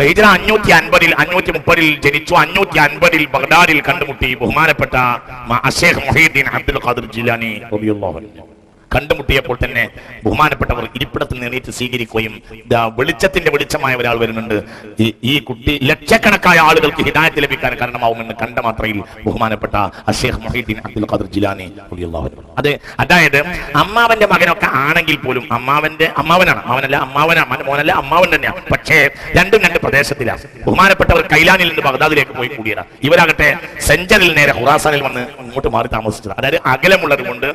ഹിജ്റ 550 530 ജനിച്ചു. 550 ബഗ്ദാദിൽ കണ്ടുമുട്ടി ബഹുമാനപ്പെട്ട ശൈഖ് മുഹീദ്ദീൻ അബ്ദുൽ ഖാദിർ ജിലാനി റളിയല്ലാഹു അൻഹു. കണ്ടുമുട്ടിയപ്പോൾ തന്നെ ബഹുമാനപ്പെട്ടവർ ഇരിപ്പിടത്തിൽ എണീറ്റ് സ്വീകരിക്കുകയും വെളിച്ചത്തിന്റെ വെളിച്ചമായ ഒരാൾ വരുന്നുണ്ട്, ഈ കുട്ടി ലക്ഷക്കണക്കായ ആളുകൾക്ക് ഹിദായത്ത് ലഭിക്കാൻ കാരണമാവുമെന്ന് കണ്ട മാത്രയിൽ ബഹുമാനപ്പെട്ട ശൈഖ് മുഹീദ്ദീൻ അബ്ദുൽ ഖാദിർ ജിലാനി റളിയല്ലാഹു അൻഹു. അതായത് അമ്മാവന്റെ മകനൊക്കെ ആണെങ്കിൽ പോലും അമ്മാവനാണ്, മോനല്ല അമ്മാവൻ തന്നെയാണ്. പക്ഷേ രണ്ടും രണ്ട് പ്രദേശത്തിലാണ്. ബഹുമാനപ്പെട്ടവർ കൈലാനിൽ നിന്ന് ബഗ്ദാദിലേക്ക് പോയി കൂടിയതാണ്. ഇവരാകട്ടെ സെഞ്ചറിൽ നേരെ ഖുറാസാനിൽ വന്ന് ഇങ്ങോട്ട് മാറി താമസിച്ചത്. അതായത് അകലമുള്ളത് കൊണ്ട്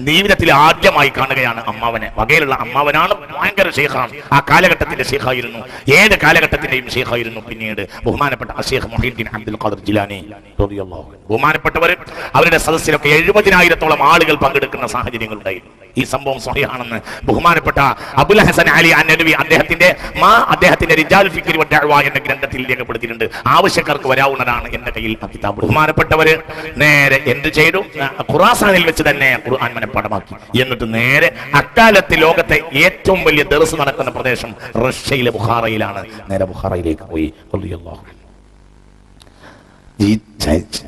ജീവിതത്തിൽ ആദ്യമായി കാണുകയാണ് അമ്മാവനെ. വകയിലുള്ള അമ്മാവനാണ്, ഭയങ്കര ശൈഖാണ്, ആ കാലഘട്ടത്തിന്റെ ശൈഖായിരുന്നു, ഏത് കാലഘട്ടത്തിന്റെയും ശൈഖായിരുന്നു. പിന്നീട് ബഹുമാനപ്പെട്ട ശൈഖ് മുഹീദ്ദീൻ അബ്ദുൽ ഖാദിർ ജിലാനി റളിയല്ലാഹു അൻഹു. ബഹുമാനപ്പെട്ടവർ അവരുടെ സദസ്സിലൊക്കെ 70,000-ഓളം ആളുകൾ പങ്കെടുക്കുന്ന സാഹചര്യങ്ങൾ ഉണ്ടായിരുന്നു. ഈ സംഭവം സ്വഹീഹാണെന്ന് ബഹുമാനപ്പെട്ട അബുൽ ഹസൻ അലി അന്നദവി അദ്ദേഹത്തിന്റെ റിജാൽ ഫിക്ർ വ ദഅവ എന്ന ഗ്രന്ഥത്തിൽ രേഖപ്പെടുത്തിയിട്ടുണ്ട്. ആവശ്യക്കാർക്ക് വരാവുന്നതാണ് എന്റെ കയ്യിൽ ആ കിതാബ്. ബഹുമാനപ്പെട്ടവര് നേരെ എന്ത് ചെയ്തു? ഖുറാസാനിൽ വെച്ച് തന്നെ ഖുർആൻ മനഃപ്പാഠമാക്കി. എന്നിട്ട് നേരെ അക്കാലത്ത് ലോകത്തെ ഏറ്റവും വലിയ ദർസ് നടക്കുന്ന പ്രദേശം റഷ്യയിലെ ബുഖാറയിലാണ്. നേരെ ബുഖാറയിലേക്ക് പോയി.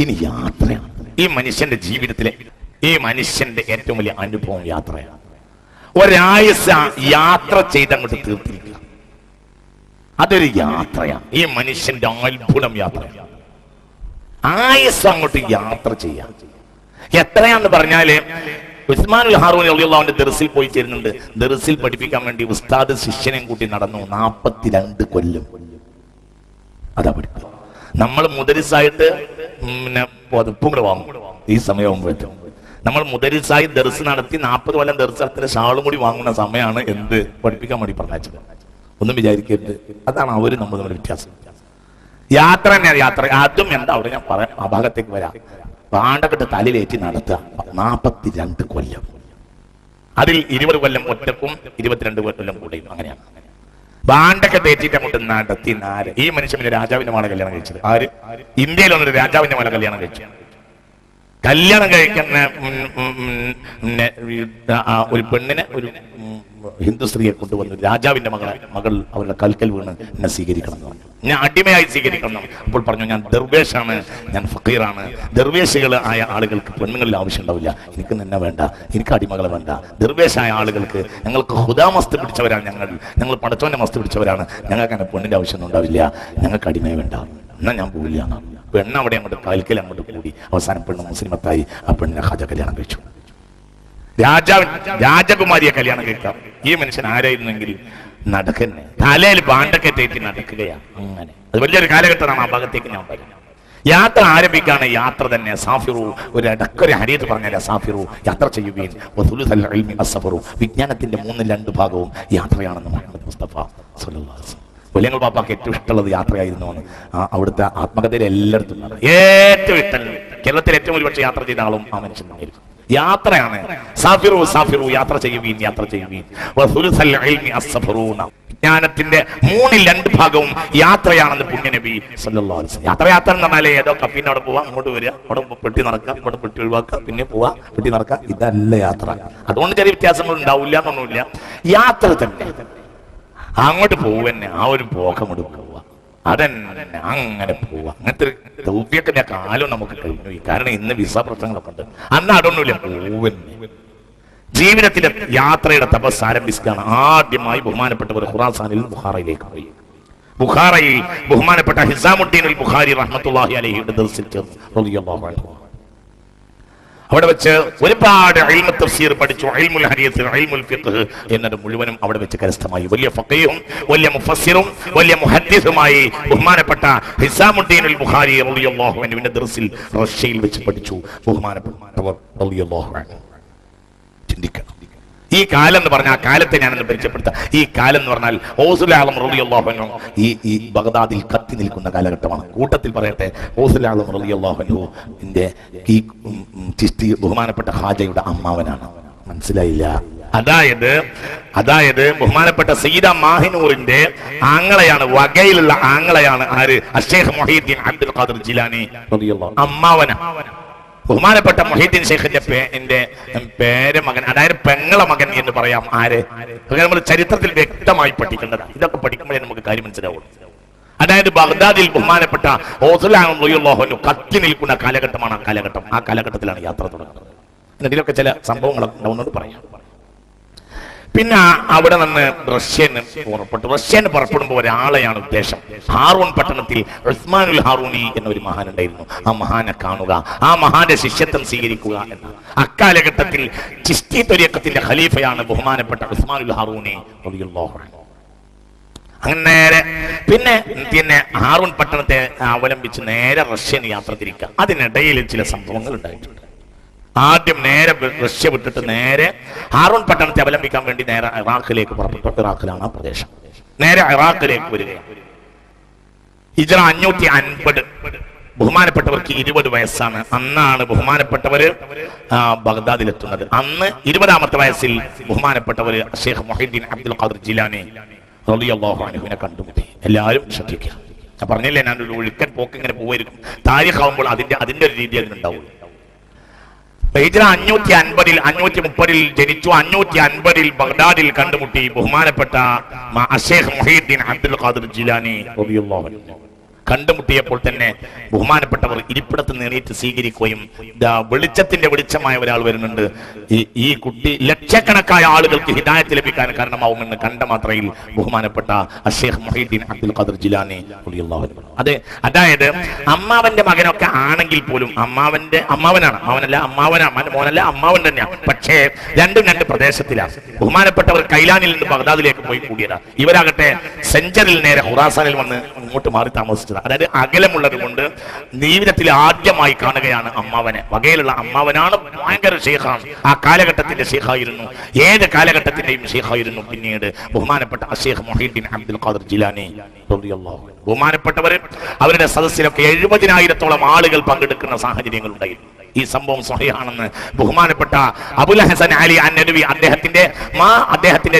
ഇനി യാത്രയാണ്. ഈ മനുഷ്യന്റെ ജീവിതത്തിലെ ഏറ്റവും വലിയ അനുഭവം യാത്രയാണ്. ഒരാഴ്ച യാത്ര ചെയ്തങ്ങോട്ട് തീർത്തിരിക്കുക, അതൊരു യാത്രയാണ്. ഈ മനുഷ്യന്റെ അത്ഭുതം യാത്രയാണ്. ആയുസ് അങ്ങോട്ട് യാത്ര ചെയ്യാം. എത്രയാന്ന് പറഞ്ഞാല് ഉസ്മാനുൽ ഹാറൂനി റളിയല്ലാഹു അൻഹു ദർസിൽ പോയി ചേരുന്നുണ്ട്. ദർസിൽ പഠിപ്പിക്കാൻ വേണ്ടി ഉസ്താദ് ശിഷ്യനെയും കൂട്ടി നടന്നു 42 കൊല്ലം. അതാ പഠിപ്പ്. നമ്മൾ മുദരിസായിട്ട് പുതപ്പും കൂടെ വാങ്ങും. ഈ സമയമാകുമ്പോഴത്തേക്കും നമ്മൾ മുദരിസായി ദർസ് നടത്തി 40 കൊല്ലം ദർസ് നടത്തിയ ഷാളും കൂടി വാങ്ങുന്ന സമയമാണ് എന്ത് പഠിപ്പിക്കാൻ വേണ്ടി പറഞ്ഞത്. ഒന്നും വിചാരിക്കരുത്, അതാണ് അവര് നമ്മൾ തമ്മിൽ വ്യത്യാസം. യാത്ര തന്നെയാണ് യാത്ര. അതും എന്താ അവിടെ ഞാൻ പറയാം, ആ ഭാഗത്തേക്ക് വരാം. പാണ്ടക്കെട്ട് തലയിലേറ്റി നടത്തുക 42 കൊല്ലം. അതിൽ 20 കൊല്ലം ഒറ്റക്കും 22 കൊല്ലം കൂടെയും. അങ്ങനെയാണ് പാണ്ടൊക്കെ തേറ്റിട്ട് അങ്ങോട്ട് നടത്തി. ഈ മനുഷ്യൻ പിന്നെ രാജാവിന്റെ മകളെ കല്യാണം കഴിച്ചത്. ആര്? ഇന്ത്യയിൽ വന്നൊരു രാജാവിന്റെ മകളെ കല്യാണം കഴിച്ചു. കല്യാണം കഴിക്കുന്ന ഒരു പെണ്ണിനെ ഒരു ഹിന്ദു സ്ത്രീയെ കൊണ്ടുവന്നു. രാജാവിന്റെ മകൾ അവരുടെ കൽക്കൽ വീണ് എന്നെ സ്വീകരിക്കണം എന്ന് പറഞ്ഞു. ഞാൻ അടിമയായി സ്വീകരിക്കണം. അപ്പോൾ പറഞ്ഞു, ഞാൻ ദർവേഷാണ്, ഞാൻ ഫക്കീറാണ്. ദർവേശികൾ ആയ ആളുകൾക്ക് പെണ്ണുങ്ങളിൽ ആവശ്യം ഉണ്ടാവില്ല. എനിക്ക് നിന്നെ വേണ്ട, എനിക്ക് അടിമകളെ വേണ്ട. ദർവേഷായ ആളുകൾക്ക് ഞങ്ങൾക്ക് ഹുദാ മസ്ത് പിടിച്ചവരാണ്, ഞങ്ങൾ പടച്ചോന്റെ മസ്ത് പിടിച്ചവരാണ്, ഞങ്ങൾക്ക് അങ്ങനെ പെണ്ണിന്റെ ആവശ്യമൊന്നും ഉണ്ടാവില്ല, ഞങ്ങൾക്ക് അടിമയെ വേണ്ട, എന്നാൽ ഞാൻ പോവില്ല. പെണ്ണ് അവിടെ അങ്ങോട്ട് കൽക്കൽ അങ്ങോട്ട് കൂടി. അവസാനം പെണ്ണ് മുസ്ലിമത്തായി. ആ പെണ്ണിനെ ഖാജ കല്യാണം കഴിച്ചു. രാജകുമാരിയെ കല്യാണം കഴിക്കാം. ഈ മനുഷ്യൻ ആരായിരുന്നെങ്കിൽ നടക്കന്നെ, തലയിൽ പാണ്ടൊക്കെ തേറ്റി നടക്കുകയാണ്. അങ്ങനെ അത് വലിയൊരു കാലഘട്ടമാണ്. ആ ഭാഗത്തേക്ക് ഞാൻ പറയുന്നത്. യാത്ര ആരംഭിക്കാണ്. യാത്ര തന്നെ സാഫിറു. ഒരു ഇടക്കൊരു ഹരീത് പറഞ്ഞാൽ സാഫിറു, യാത്ര ചെയ്യുകയും വിജ്ഞാനത്തിന്റെ 3/2 ഭാഗവും യാത്രയാണെന്ന് മുഹമ്മദ് മുസ്തഫ സ്വല്ലല്ലാഹു അലൈഹി വസല്ലം. കൊല്ലങ്ങൾ പാപ്പാക്ക് ഏറ്റവും ഇഷ്ടമുള്ളത് യാത്രയായിരുന്നു. അവിടുത്തെ ആത്മകഥയിൽ എല്ലായിടത്തും ഏറ്റവും ഇഷ്ടം, കേരളത്തിൽ ഏറ്റവും ഒരുപക്ഷെ യാത്ര ചെയ്ത ആളും ആ മനുഷ്യൻ തന്നെയായിരുന്നു. യാത്രയാണ്. സാഫിറു സാഫിറു, യാത്ര ചെയ്യുകയും യാത്ര ചെയ്യുകയും. വിജ്ഞാനത്തിന്റെ 3/2 ഭാഗവും യാത്രയാണെന്ന് പുണ്യനബി സല്ലല്ലാഹു അലൈഹി വസല്ലം. യാത്ര എന്ന് പറഞ്ഞാലേ ഏതോ കപ്പിന്റെ അവിടെ പോവാ, അങ്ങോട്ട് വരിക, അവിടെ പെട്ടി നടക്കാം, ഇവിടെ പെട്ടി ഒഴിവാക്കുക, പിന്നെ പോവാ, പെട്ടി നടക്കാം. ഇതല്ല യാത്ര. അതുകൊണ്ട് ചെറിയ വ്യത്യാസങ്ങൾ ഉണ്ടാവില്ല എന്നൊന്നുമില്ല. യാത്ര തന്നെ അങ്ങോട്ട് പോവന്നെ, ആ ഒരു പോക്ക് അങ്ങോട്ട് പോവുക, അതന്നെ അങ്ങനെ പോവുക. അങ്ങനത്തെ ദൗത്യത്തിന്റെ കാലം നമുക്ക് കഴിഞ്ഞു. കാരണം ഇന്ന് വിസ പ്രശ്നങ്ങളൊക്കെ ഉണ്ട്. അന്ന് അതൊന്നുമില്ല, പോവന്നെ. ജീവിതത്തിലെ യാത്രയുടെ തപസ് ആരംഭിക്കുകയാണ്. ആദ്യമായി ബഹുമാനപ്പെട്ടവർ ഖുറാസാനിൽ ബുഖാറയിലേക്ക് പോയി. ബുഖാറയിൽ ബഹുമാനപ്പെട്ട ഹിസാമുദ്ദീൻ അൽ ബുഖാരി റഹ്മത്തുള്ളാഹി അലൈഹിയുടെ ദർസിൽ ചേർന്നു റളിയല്ലാഹു അൻഹു. അവിടെ വെച്ച് ഒരുപാട് ഇൽമു തഫ്സീർ പഠിച്ചു. ഇൽമുൽ ഹദീസ്, ഇൽമുൽ ഫിഖ് എന്നത് മുഴുവനും അവിടെ വെച്ച് കരസ്ഥമായി. വലിയ ഫഖീഹും വലിയ മുഫസ്സിറും വലിയ മുഹദ്ദിസുമായി ബഹുമാനപ്പെട്ട ഹിസാമുദ്ദീൻ അൽ ബുഖാരി റളിയല്ലാഹു അൻഹുവിന്റെ ദർസിൽ റഷ്യയിൽ വെച്ച് പഠിച്ചു ബഹുമാനപ്പെട്ടവർ റളിയല്ലാഹു അൻഹു. ചിന്തിക്കണം. ഈ കാലം എന്ന് പറഞ്ഞാൽ, ആ കാലത്തെ ഞാനൊന്ന് പരിചയപ്പെടുത്താം. ഈ കാലം എന്ന് പറഞ്ഞാൽ ഔസുൽ ആലം റളിയല്ലാഹു അൻഹു ഈ ബഗ്ദാദിൽ കത്തി നിൽക്കുന്ന കാലഘട്ടമാണ്. കൂട്ടത്തിൽ പറയട്ടെ, ഔസുൽ ആലം റളിയല്ലാഹു അൻഹുവിന്റെ ഈ ചിശ്തി ബഹുമാനപ്പെട്ട ഖാജയുടെ അമ്മാവനാണ്. മനസ്സിലായില്ല? അതായത് ബഹുമാനപ്പെട്ട സയ്യിദ മാഹിനൂറിന്റെ ആങ്ങളയാണ്, വകയിലുള്ള ആങ്ങളയാണ് ആര്? അശ്ശൈഖ് മുഹീദ്ദീൻ അബ്ദുൽ ഖാദിർ ജിലാനി റളിയല്ലാഹു അമ്മാവന. ബഹുമാനപ്പെട്ട മുഹീദ്ദീൻ ശൈഖിന്റെ പേരമകൻ, അതായത് പെങ്ങളെ മകൻ എന്ന് പറയാം. ആര്? നമ്മൾ ചരിത്രത്തിൽ വ്യക്തമായി പഠിക്കേണ്ടതാണ്. ഇതൊക്കെ പഠിക്കുമ്പോഴേ നമുക്ക് കാര്യം മനസ്സിലാവുള്ളൂ. അതായത് ബഗ്ദാദിൽ ബഹുമാനപ്പെട്ട കത്തി നിൽക്കുന്ന കാലഘട്ടമാണ് ആ കാലഘട്ടം. ആ കാലഘട്ടത്തിലാണ് യാത്ര തുടങ്ങുന്നത്. ഇതിലൊക്കെ ചില സംഭവങ്ങളൊക്കെ ഉണ്ടാവുന്നത് പറയാം. പിന്നെ അവിടെ നിന്ന് റഷ്യന് പുറപ്പെട്ടു. റഷ്യന് പുറപ്പെടുമ്പോൾ ഒരാളെയാണ് ഉദ്ദേശം. ഹാറൂൺ പട്ടണത്തിൽ ഉസ്മാനുൽ ഹാറൂനി എന്നൊരു മഹാൻ ഉണ്ടായിരുന്നു. ആ മഹാനെ കാണുക, ആ മഹാന്റെ ശിഷ്യത്വം സ്വീകരിക്കുക എന്ന. അക്കാലഘട്ടത്തിൽ ചിശ്തി ത്വരീഖത്തിന്റെ ഖലീഫയാണ് ബഹുമാനപ്പെട്ട ഉസ്മാനുൽ ഹാറൂനി റളിയല്ലാഹു അൻഹു. അങ്ങനെ നേരെ പിന്നെ ഹാറൂൺ പട്ടണത്തെ അവലംബിച്ച് നേരെ റഷ്യൻ യാത്ര തിരിക്കുക. അതിനിടയിൽ ചില സംഭവങ്ങൾ ഉണ്ടായിട്ടുണ്ട്. ആദ്യം നേരെ റഷ്യ വിട്ടിട്ട് നേരെ ഹാറൂൺ പട്ടണത്തെ അവലംബിക്കാൻ വേണ്ടി നേരെ ഇറാഖിലേക്ക് പുറപ്പെട്ടു. ഇറാഖിലാണ് ആ പ്രദേശം. നേരെ ഇറാഖിലേക്ക് വരികയാണ്. ഹിജ്റ 550. ബഹുമാനപ്പെട്ടവർക്ക് 20 വയസ്സാണ്. അന്നാണ് ബഹുമാനപ്പെട്ടവര് ബഗ്ദാദിലെത്തുന്നത്. അന്ന് 20ാമത്തെ വയസ്സിൽ ബഹുമാനപ്പെട്ടവര് ഷെയ്ഖ് മുഹീദ്ദീൻ അബ്ദുൽ ഖാദിർ ജിലാനി റളിയല്ലാഹു അൻഹുവിനെ കണ്ടുമുട്ടി. എല്ലാവരും ശ്രദ്ധിക്കുക. ഞാൻ പറഞ്ഞില്ലേ, ഞാനൊരു ഒഴുക്കൻ പോക്ക് ഇങ്ങനെ പോയിരിക്കും. താരിഖാവുമ്പോൾ അതിന്റെ ഒരു രീതി അതിനുണ്ടാവും. ഹിജ്റ 550 530 ജനിച്ചു. 550 ബഗ്ദാദിൽ കണ്ടുമുട്ടി ബഹുമാനപ്പെട്ട ഷെയ്ഖ് മുഹീദ്ദീൻ അബ്ദുൽ ഖാദിർ ജിലാനി റളിയല്ലാഹു അൻഹു. കണ്ടുമുട്ടിയപ്പോൾ തന്നെ ബഹുമാനപ്പെട്ടവർ ഇരിപ്പിടത്ത് എണീറ്റ് സ്വീകരിക്കുകയും വെളിച്ചത്തിന്റെ വെളിച്ചമായ ഒരാൾ വരുന്നുണ്ട്, ഈ കുട്ടി ലക്ഷക്കണക്കായ ആളുകൾക്ക് ഹിദായത്ത് ലഭിക്കാൻ കാരണമാവുമെന്ന് കണ്ട മാത്രയിൽ ബഹുമാനപ്പെട്ട ഷെയ്ഖ് മുഹീദ്ദീൻ അബ്ദുൽ ഖാദിർ ജിലാനി റളിയല്ലാഹു അൻഹു. അതായത് അമ്മാവന്റെ മകനൊക്കെ ആണെങ്കിൽ പോലും അമ്മാവനാണ്, മോനല്ല അമ്മാവൻ തന്നെയാണ്. പക്ഷേ രണ്ടും രണ്ട് പ്രദേശത്തിലാണ്. ബഹുമാനപ്പെട്ടവർ കൈലാനിൽ നിന്ന് ബഗ്ദാദിലേക്ക് പോയി കൂടിയതാണ്. ഇവരാകട്ടെ സെഞ്ചറിൽ നേരെ ഖുറാസാനിൽ വന്ന് ഇങ്ങോട്ട് മാറി താമസിച്ചത്. അതായത് അകലമുള്ളത് കൊണ്ട് ജീവിതത്തിൽ ആദ്യമായി കാണുകയാണ് അമ്മാവനെ. വകയിലുള്ള അമ്മാവനാണ്. ഭയങ്കര ഷെയ്ഖാണ്. ആ കാലഘട്ടത്തിന്റെ ഷെയ്ഖായിരുന്നു. ഏത് കാലഘട്ടത്തിന്റെയും ഷെയ്ഖായിരുന്നു പിന്നീട് ബഹുമാനപ്പെട്ട ഷെയ്ഖ് മുഹീദ്ദീൻ അബ്ദുൽ ഖാദിർ ജിലാനി റളിയല്ലാഹു അൻഹു. ബഹുമാനപ്പെട്ടവർ അവരുടെ സദസ്സിലൊക്കെ 70,000-ഓളം ആളുകൾ പങ്കെടുക്കുന്ന സാഹചര്യങ്ങൾ ഉണ്ടായിരുന്നു. ഈ സംഭവം സ്വഹീഹാണെന്ന് ബഹുമാനപ്പെട്ട അബുൽ ഹസൻ അലി അന്നദവി അദ്ദേഹത്തിന്റെ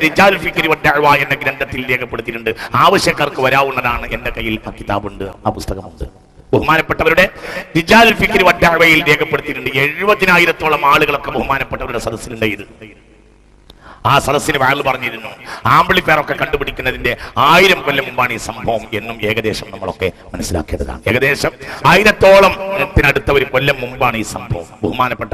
റിജാൽ ഫിക്രി വദ്ദഅവ എന്ന ഗ്രന്ഥത്തിൽ രേഖപ്പെടുത്തിയിട്ടുണ്ട്. ആവശ്യക്കാർക്ക് വരാവുന്നതാണ്. എന്റെ കയ്യിൽ ആ കിതാബുണ്ട്, ആ പുസ്തകമുണ്ട്. ബഹുമാനപ്പെട്ടവരുടെ റിജാൽ ഫിക്രി വദ്ദഅവയിൽ രേഖപ്പെടുത്തിയിട്ടുണ്ട്. 70,000-ഓളം ആളുകളൊക്കെ ബഹുമാനപ്പെട്ടവരുടെ സദസ്സിലുണ്ടായിരുന്നു. ആ സദസ്സിന് വഅള് പറഞ്ഞിരുന്നു. ആംപ്ലിഫയറൊക്കെ കണ്ടുപിടിക്കുന്നതിന്റെ 1000 കൊല്ലം മുമ്പാണ് ഈ സംഭവം എന്നും ഏകദേശം നമ്മളൊക്കെ മനസ്സിലാക്കേണ്ടതാണ്. ഏകദേശം 1000-ഓളത്തിനടുത്ത ഒരു കൊല്ലം മുമ്പാണ് ഈ സംഭവം. ബഹുമാനപ്പെട്ട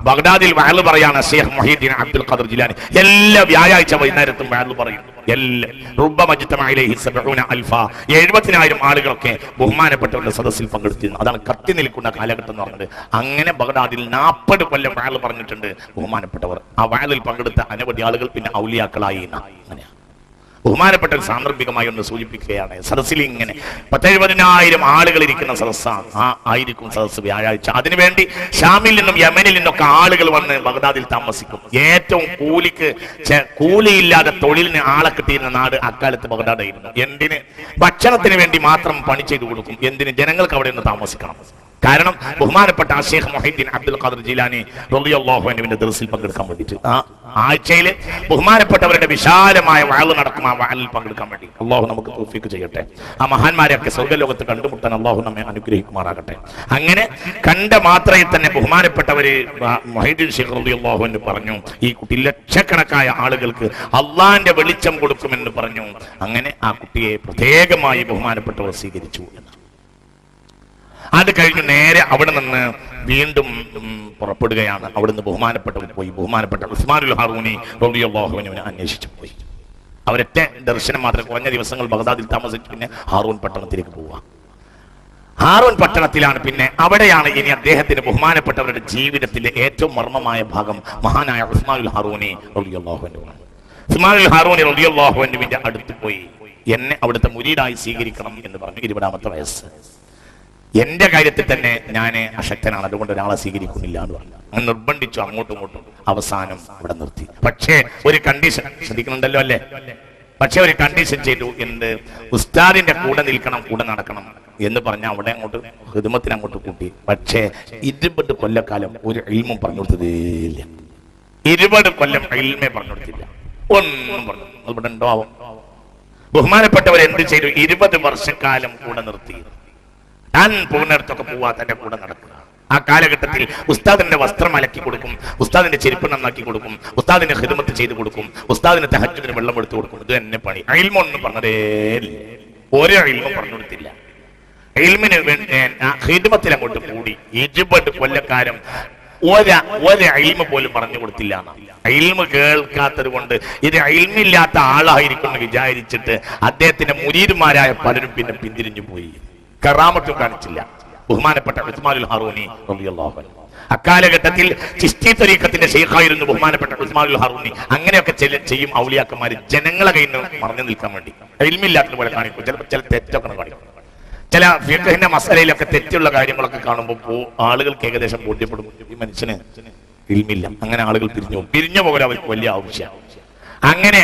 ബഗ്ദാദിൽ വഅള് പറയാണ് ഷെയ്ഖ് മുഹീദ്ദീൻ അബ്ദുൽ ഖാദിർ ജിലാനി. എല്ലാ വ്യാഴാഴ്ച വൈകുന്നേരത്തും വഅള് പറയും. 70,000 ആളുകളൊക്കെ ബഹുമാനപ്പെട്ടവരുടെ സദസ്സിൽ പങ്കെടുത്തിരുന്നു. അതാണ് കത്തി നിൽക്കുന്ന കാലഘട്ടം എന്ന് പറഞ്ഞത്. അങ്ങനെ ബഗ്ദാദിൽ 40 കൊല്ലം വഅള് പറഞ്ഞിട്ടുണ്ട് ബഹുമാനപ്പെട്ടവർ. ആ വഅളിൽ പങ്കെടുത്ത അനവധി ആളുകൾ പിന്നെ ഔലിയാക്കളായി. അങ്ങനെയാണ് ബഹുമാനപ്പെട്ട സാന്ദർഭികമായി ഒന്ന് സൂചിപ്പിക്കുകയാണ്. സദസ്സിൽ ഇങ്ങനെ 10,000-70,000 ആളുകൾ ഇരിക്കുന്ന സദസ്സാണ്. ആയിരിക്കും സദസ്സ് വ്യാഴാഴ്ച. അതിനുവേണ്ടി ഷാമിൽ നിന്നും യമനിൽ നിന്നൊക്കെ ആളുകൾ വന്ന് ബഗ്ദാദിൽ താമസിക്കും. ഏറ്റവും കൂലിയില്ലാതെ തൊഴിലിന് ആളെ കിട്ടിയിരുന്ന നാട് അക്കാലത്ത് ബഗ്ദാദായിരുന്നു. എന്തിന്? ഭക്ഷണത്തിന് വേണ്ടി മാത്രം പണി ചെയ്തു കൊടുക്കും. എന്തിന്? ജനങ്ങൾക്ക് അവിടെ നിന്ന് താമസിക്കണം. കാരണം ബഹുമാനപ്പെട്ട ഷെയ്ഖ് മുഹീദ്ദീൻ അബ്ദുൽ ഖാദിർ ജിലാനി റളിയല്ലാഹു അൻഹുവിന്റെ ദർസിൽ പങ്കെടുക്കാൻ വേണ്ടിയിട്ട് ആഴ്ചയിൽ ബഹുമാനപ്പെട്ടവരുടെ വിശാലമായ വഅള് നടക്കും. ആ വഅളിൽ പങ്കെടുക്കാൻ വേണ്ടി അള്ളാഹു നമുക്ക് തൗഫീഖ് ചെയ്യട്ടെ. ആ മഹാന്മാരെയൊക്കെ സ്വർഗ്ഗലോകത്ത് കണ്ടുമുട്ടാൻ അള്ളാഹു നമ്മെ അനുഗ്രഹിക്കുമാറാകട്ടെ. അങ്ങനെ കണ്ട മാത്രയിൽ തന്നെ ബഹുമാനപ്പെട്ടവര് മുഹീദ്ദീൻ ഷെയ്ഖ് റളിയല്ലാഹു അൻഹു പറഞ്ഞു, ഈ കുട്ടി ലക്ഷക്കണക്കായ ആളുകൾക്ക് അള്ളാഹിന്റെ വെളിച്ചം കൊടുക്കുമെന്ന് പറഞ്ഞു. അങ്ങനെ ആ കുട്ടിയെ പ്രത്യേകമായി ബഹുമാനപ്പെട്ടവർ സ്വീകരിച്ചു. അത് കഴിഞ്ഞ് നേരെ അവിടെ നിന്ന് വീണ്ടും പുറപ്പെടുകയാണ്. അവിടുന്ന് ബഹുമാനപ്പെട്ടവർ പോയി ബഹുമാനപ്പെട്ട ഉസ്മാനുൽ ഹാറൂനി റളിയല്ലാഹു അൻഹുവിനെ അന്വേഷിച്ചു പോയി. അവരൊറ്റ ദർശനം മാത്രം കുറഞ്ഞ ദിവസങ്ങൾ ബഗ്ദാദിൽ താമസിച്ച് പിന്നെ ഹാറൂൺ പട്ടണത്തിലേക്ക് പോവുക. ഹാറൂൺ പട്ടണത്തിലാണ് പിന്നെ അവിടെയാണ് ഇനി അദ്ദേഹത്തിന് ബഹുമാനപ്പെട്ടവരുടെ ജീവിതത്തിലെ ഏറ്റവും മർമ്മമായ ഭാഗം മഹാനായ ഉസ്മാനുൽ ഹാറൂനി റളിയല്ലാഹു അൻഹു. ഉസ്മാനുൽ ഹാറൂനി റളിയല്ലാഹു അൻഹുവിന്റെ അടുത്ത് പോയി എന്നെ അവിടുത്തെ മുരീദായി സ്വീകരിക്കണം എന്ന് പറഞ്ഞു. 20ാമത്തെ വയസ്സ്. എന്റെ കാര്യത്തിൽ തന്നെ ഞാൻ അശക്തനാണ്, അതുകൊണ്ട് ഒരാളെ സ്വീകരിക്കുന്നില്ല എന്ന് പറഞ്ഞു. അങ്ങനെ നിർബന്ധിച്ചു അങ്ങോട്ടും ഇങ്ങോട്ടും. അവസാനം അവിടെ നിർത്തി. പക്ഷേ ഒരു കണ്ടീഷൻ ശ്രദ്ധിക്കുന്നുണ്ടല്ലോ അല്ലേ? പക്ഷെ ഒരു കണ്ടീഷൻ ചെയ്തു. എന്ത്? ഉസ്താദിന്റെ കൂടെ നിൽക്കണം, കൂടെ നടക്കണം എന്ന് പറഞ്ഞ അവിടെ അങ്ങോട്ട് ഖിദ്മത്തിന് അങ്ങോട്ട് കൂട്ടി. പക്ഷേ 20 കൊല്ലക്കാലം ഒരു ഇൽമും പറഞ്ഞു കൊടുത്തതേയില്ല. 20 കൊല്ലം ഇൽമേ പറഞ്ഞു കൊടുത്തില്ല. ഒന്നും പറഞ്ഞു ഇവിടെ ഉണ്ടോ ആവും. ബഹുമാനപ്പെട്ടവർ എന്ത് ചെയ്തു? 20 വർഷക്കാലം കൂടെ നിർത്തി. ഞാൻ പോകുന്നിടത്തൊക്കെ പോവാ തന്റെ കൂടെ നടക്കുക. ആ കാലഘട്ടത്തിൽ ഉസ്താദിന്റെ വസ്ത്രം അലക്കി കൊടുക്കും, ഉസ്താദിന്റെ ചെരുപ്പ് നന്നാക്കി കൊടുക്കും, ഉസ്താദിന്റെ ഖിദ്മത്ത് ചെയ്തു കൊടുക്കും, ഉസ്താദിന് തഹജ്ജുദിന് വെള്ളം എടുത്തു കൊടുക്കും. ഇത് തന്നെ പണി. ഇൽമൊന്നും പറഞ്ഞതേ ഇല്ല. ഒരു ഇൽമും പറഞ്ഞു കൊടുത്തില്ല. ഇൽമിന് ഖിദ്മത്തിൽ അങ്ങോട്ട് കൂടി 70 കൊല്ലക്കാലം ഒരു ഇൽമ പോലും പറഞ്ഞു കൊടുത്തില്ല. ഇൽമ കേൾക്കാത്തത് കൊണ്ട് ഇത് ഇൽമില്ലാത്ത ആളായിരിക്കും എന്ന് വിചാരിച്ചിട്ട് അദ്ദേഹത്തിന്റെ മുരീദുമാരായ പലരും പിന്നെ പിന്തിരിഞ്ഞു പോയി. കറാമത്തും കാണിച്ചില്ല. ബഹുമാനപ്പെട്ട ഉസ്മാനുൽ ഹാറൂനി റളിയല്ലാഹു അൻഹു അക്കാലഘട്ടത്തിൽ ചിശ്തി തരീഖത്തിന്റെ ശൈഖായിരുന്നു ബഹുമാനപ്പെട്ട ഉസ്മാനുൽ ഹാറൂനി. അങ്ങനെയൊക്കെ ചെയ്യും ഔലിയാക്കന്മാര് ജനങ്ങളെ കയ്യിൽ നിന്ന് മറഞ്ഞു നിൽക്കാൻ വേണ്ടി. ഇൽമില്ലാത്തത് പോലെ കാണിക്കും. ചിലപ്പോൾ ചില തെറ്റൊക്കെ കാണിക്കും. ചില ഫിഖഹിന്റെ മസലയിലൊക്കെ തെറ്റുള്ള കാര്യങ്ങളൊക്കെ കാണുമ്പോൾ ആളുകൾക്ക് ഏകദേശം ബോധ്യപ്പെടും ഈ മനുഷ്യന് ഇൽമില്ല. അങ്ങനെ ആളുകൾ പിരിഞ്ഞു പോകൽ അവർക്ക് വലിയ ആവശ്യമാണ്. അങ്ങനെ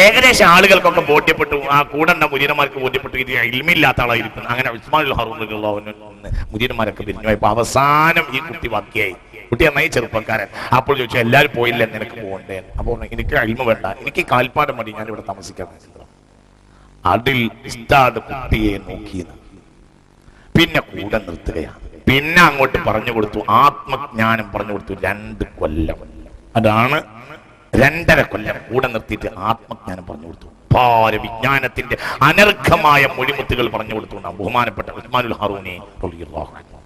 ഏകദേശം ആളുകൾക്കൊക്കെ ബോധ്യപ്പെട്ടു, ആ കൂടണ്ട മുരീദന്മാർക്ക് ബോധ്യപ്പെട്ടു ഇത് ഇൽമില്ലാത്ത ആളായിരിക്കും. അങ്ങനെ ഉസ്മാനുൽ ഹാറൂനി മുരീദന്മാരൊക്കെ പിരിഞ്ഞു പോയപ്പോ അവസാനം ഈ കുട്ടി ബാക്കിയായി. കുട്ടി നന്നായി ചെറുപ്പക്കാരൻ. അപ്പോൾ ചോദിച്ചു എല്ലാവരും പോയില്ല, നിനക്ക് പോകണ്ടേ? അപ്പോൾ എനിക്ക് ഇൽമ വേണ്ട, എനിക്ക് കാൽപ്പാടം മതി, ഞാൻ ഇവിടെ താമസിക്കാൻ. അതിൽ ഉസ്താദ് കുട്ടിയെ നോക്കിയത് പിന്നെ കൂടെ നിർത്തുകയാണ്. പിന്നെ അങ്ങോട്ട് പറഞ്ഞു കൊടുത്തു, ആത്മജ്ഞാനം പറഞ്ഞു കൊടുത്തു. 2 കൊല്ലം, അതാണ് 2.5 കൊല്ലം കൂടെ നിർത്തിയിട്ട് ആത്മജ്ഞാനം പറഞ്ഞു കൊടുത്തു. വിജ്ഞാനത്തിന്റെ അനർഘമായ മൊഴിമുത്തുകൾ പറഞ്ഞു കൊടുത്തു ബഹുമാനപ്പെട്ട ഉസ്മാനുൽ ഹാറൂനി റളിയല്ലാഹു അൻഹു.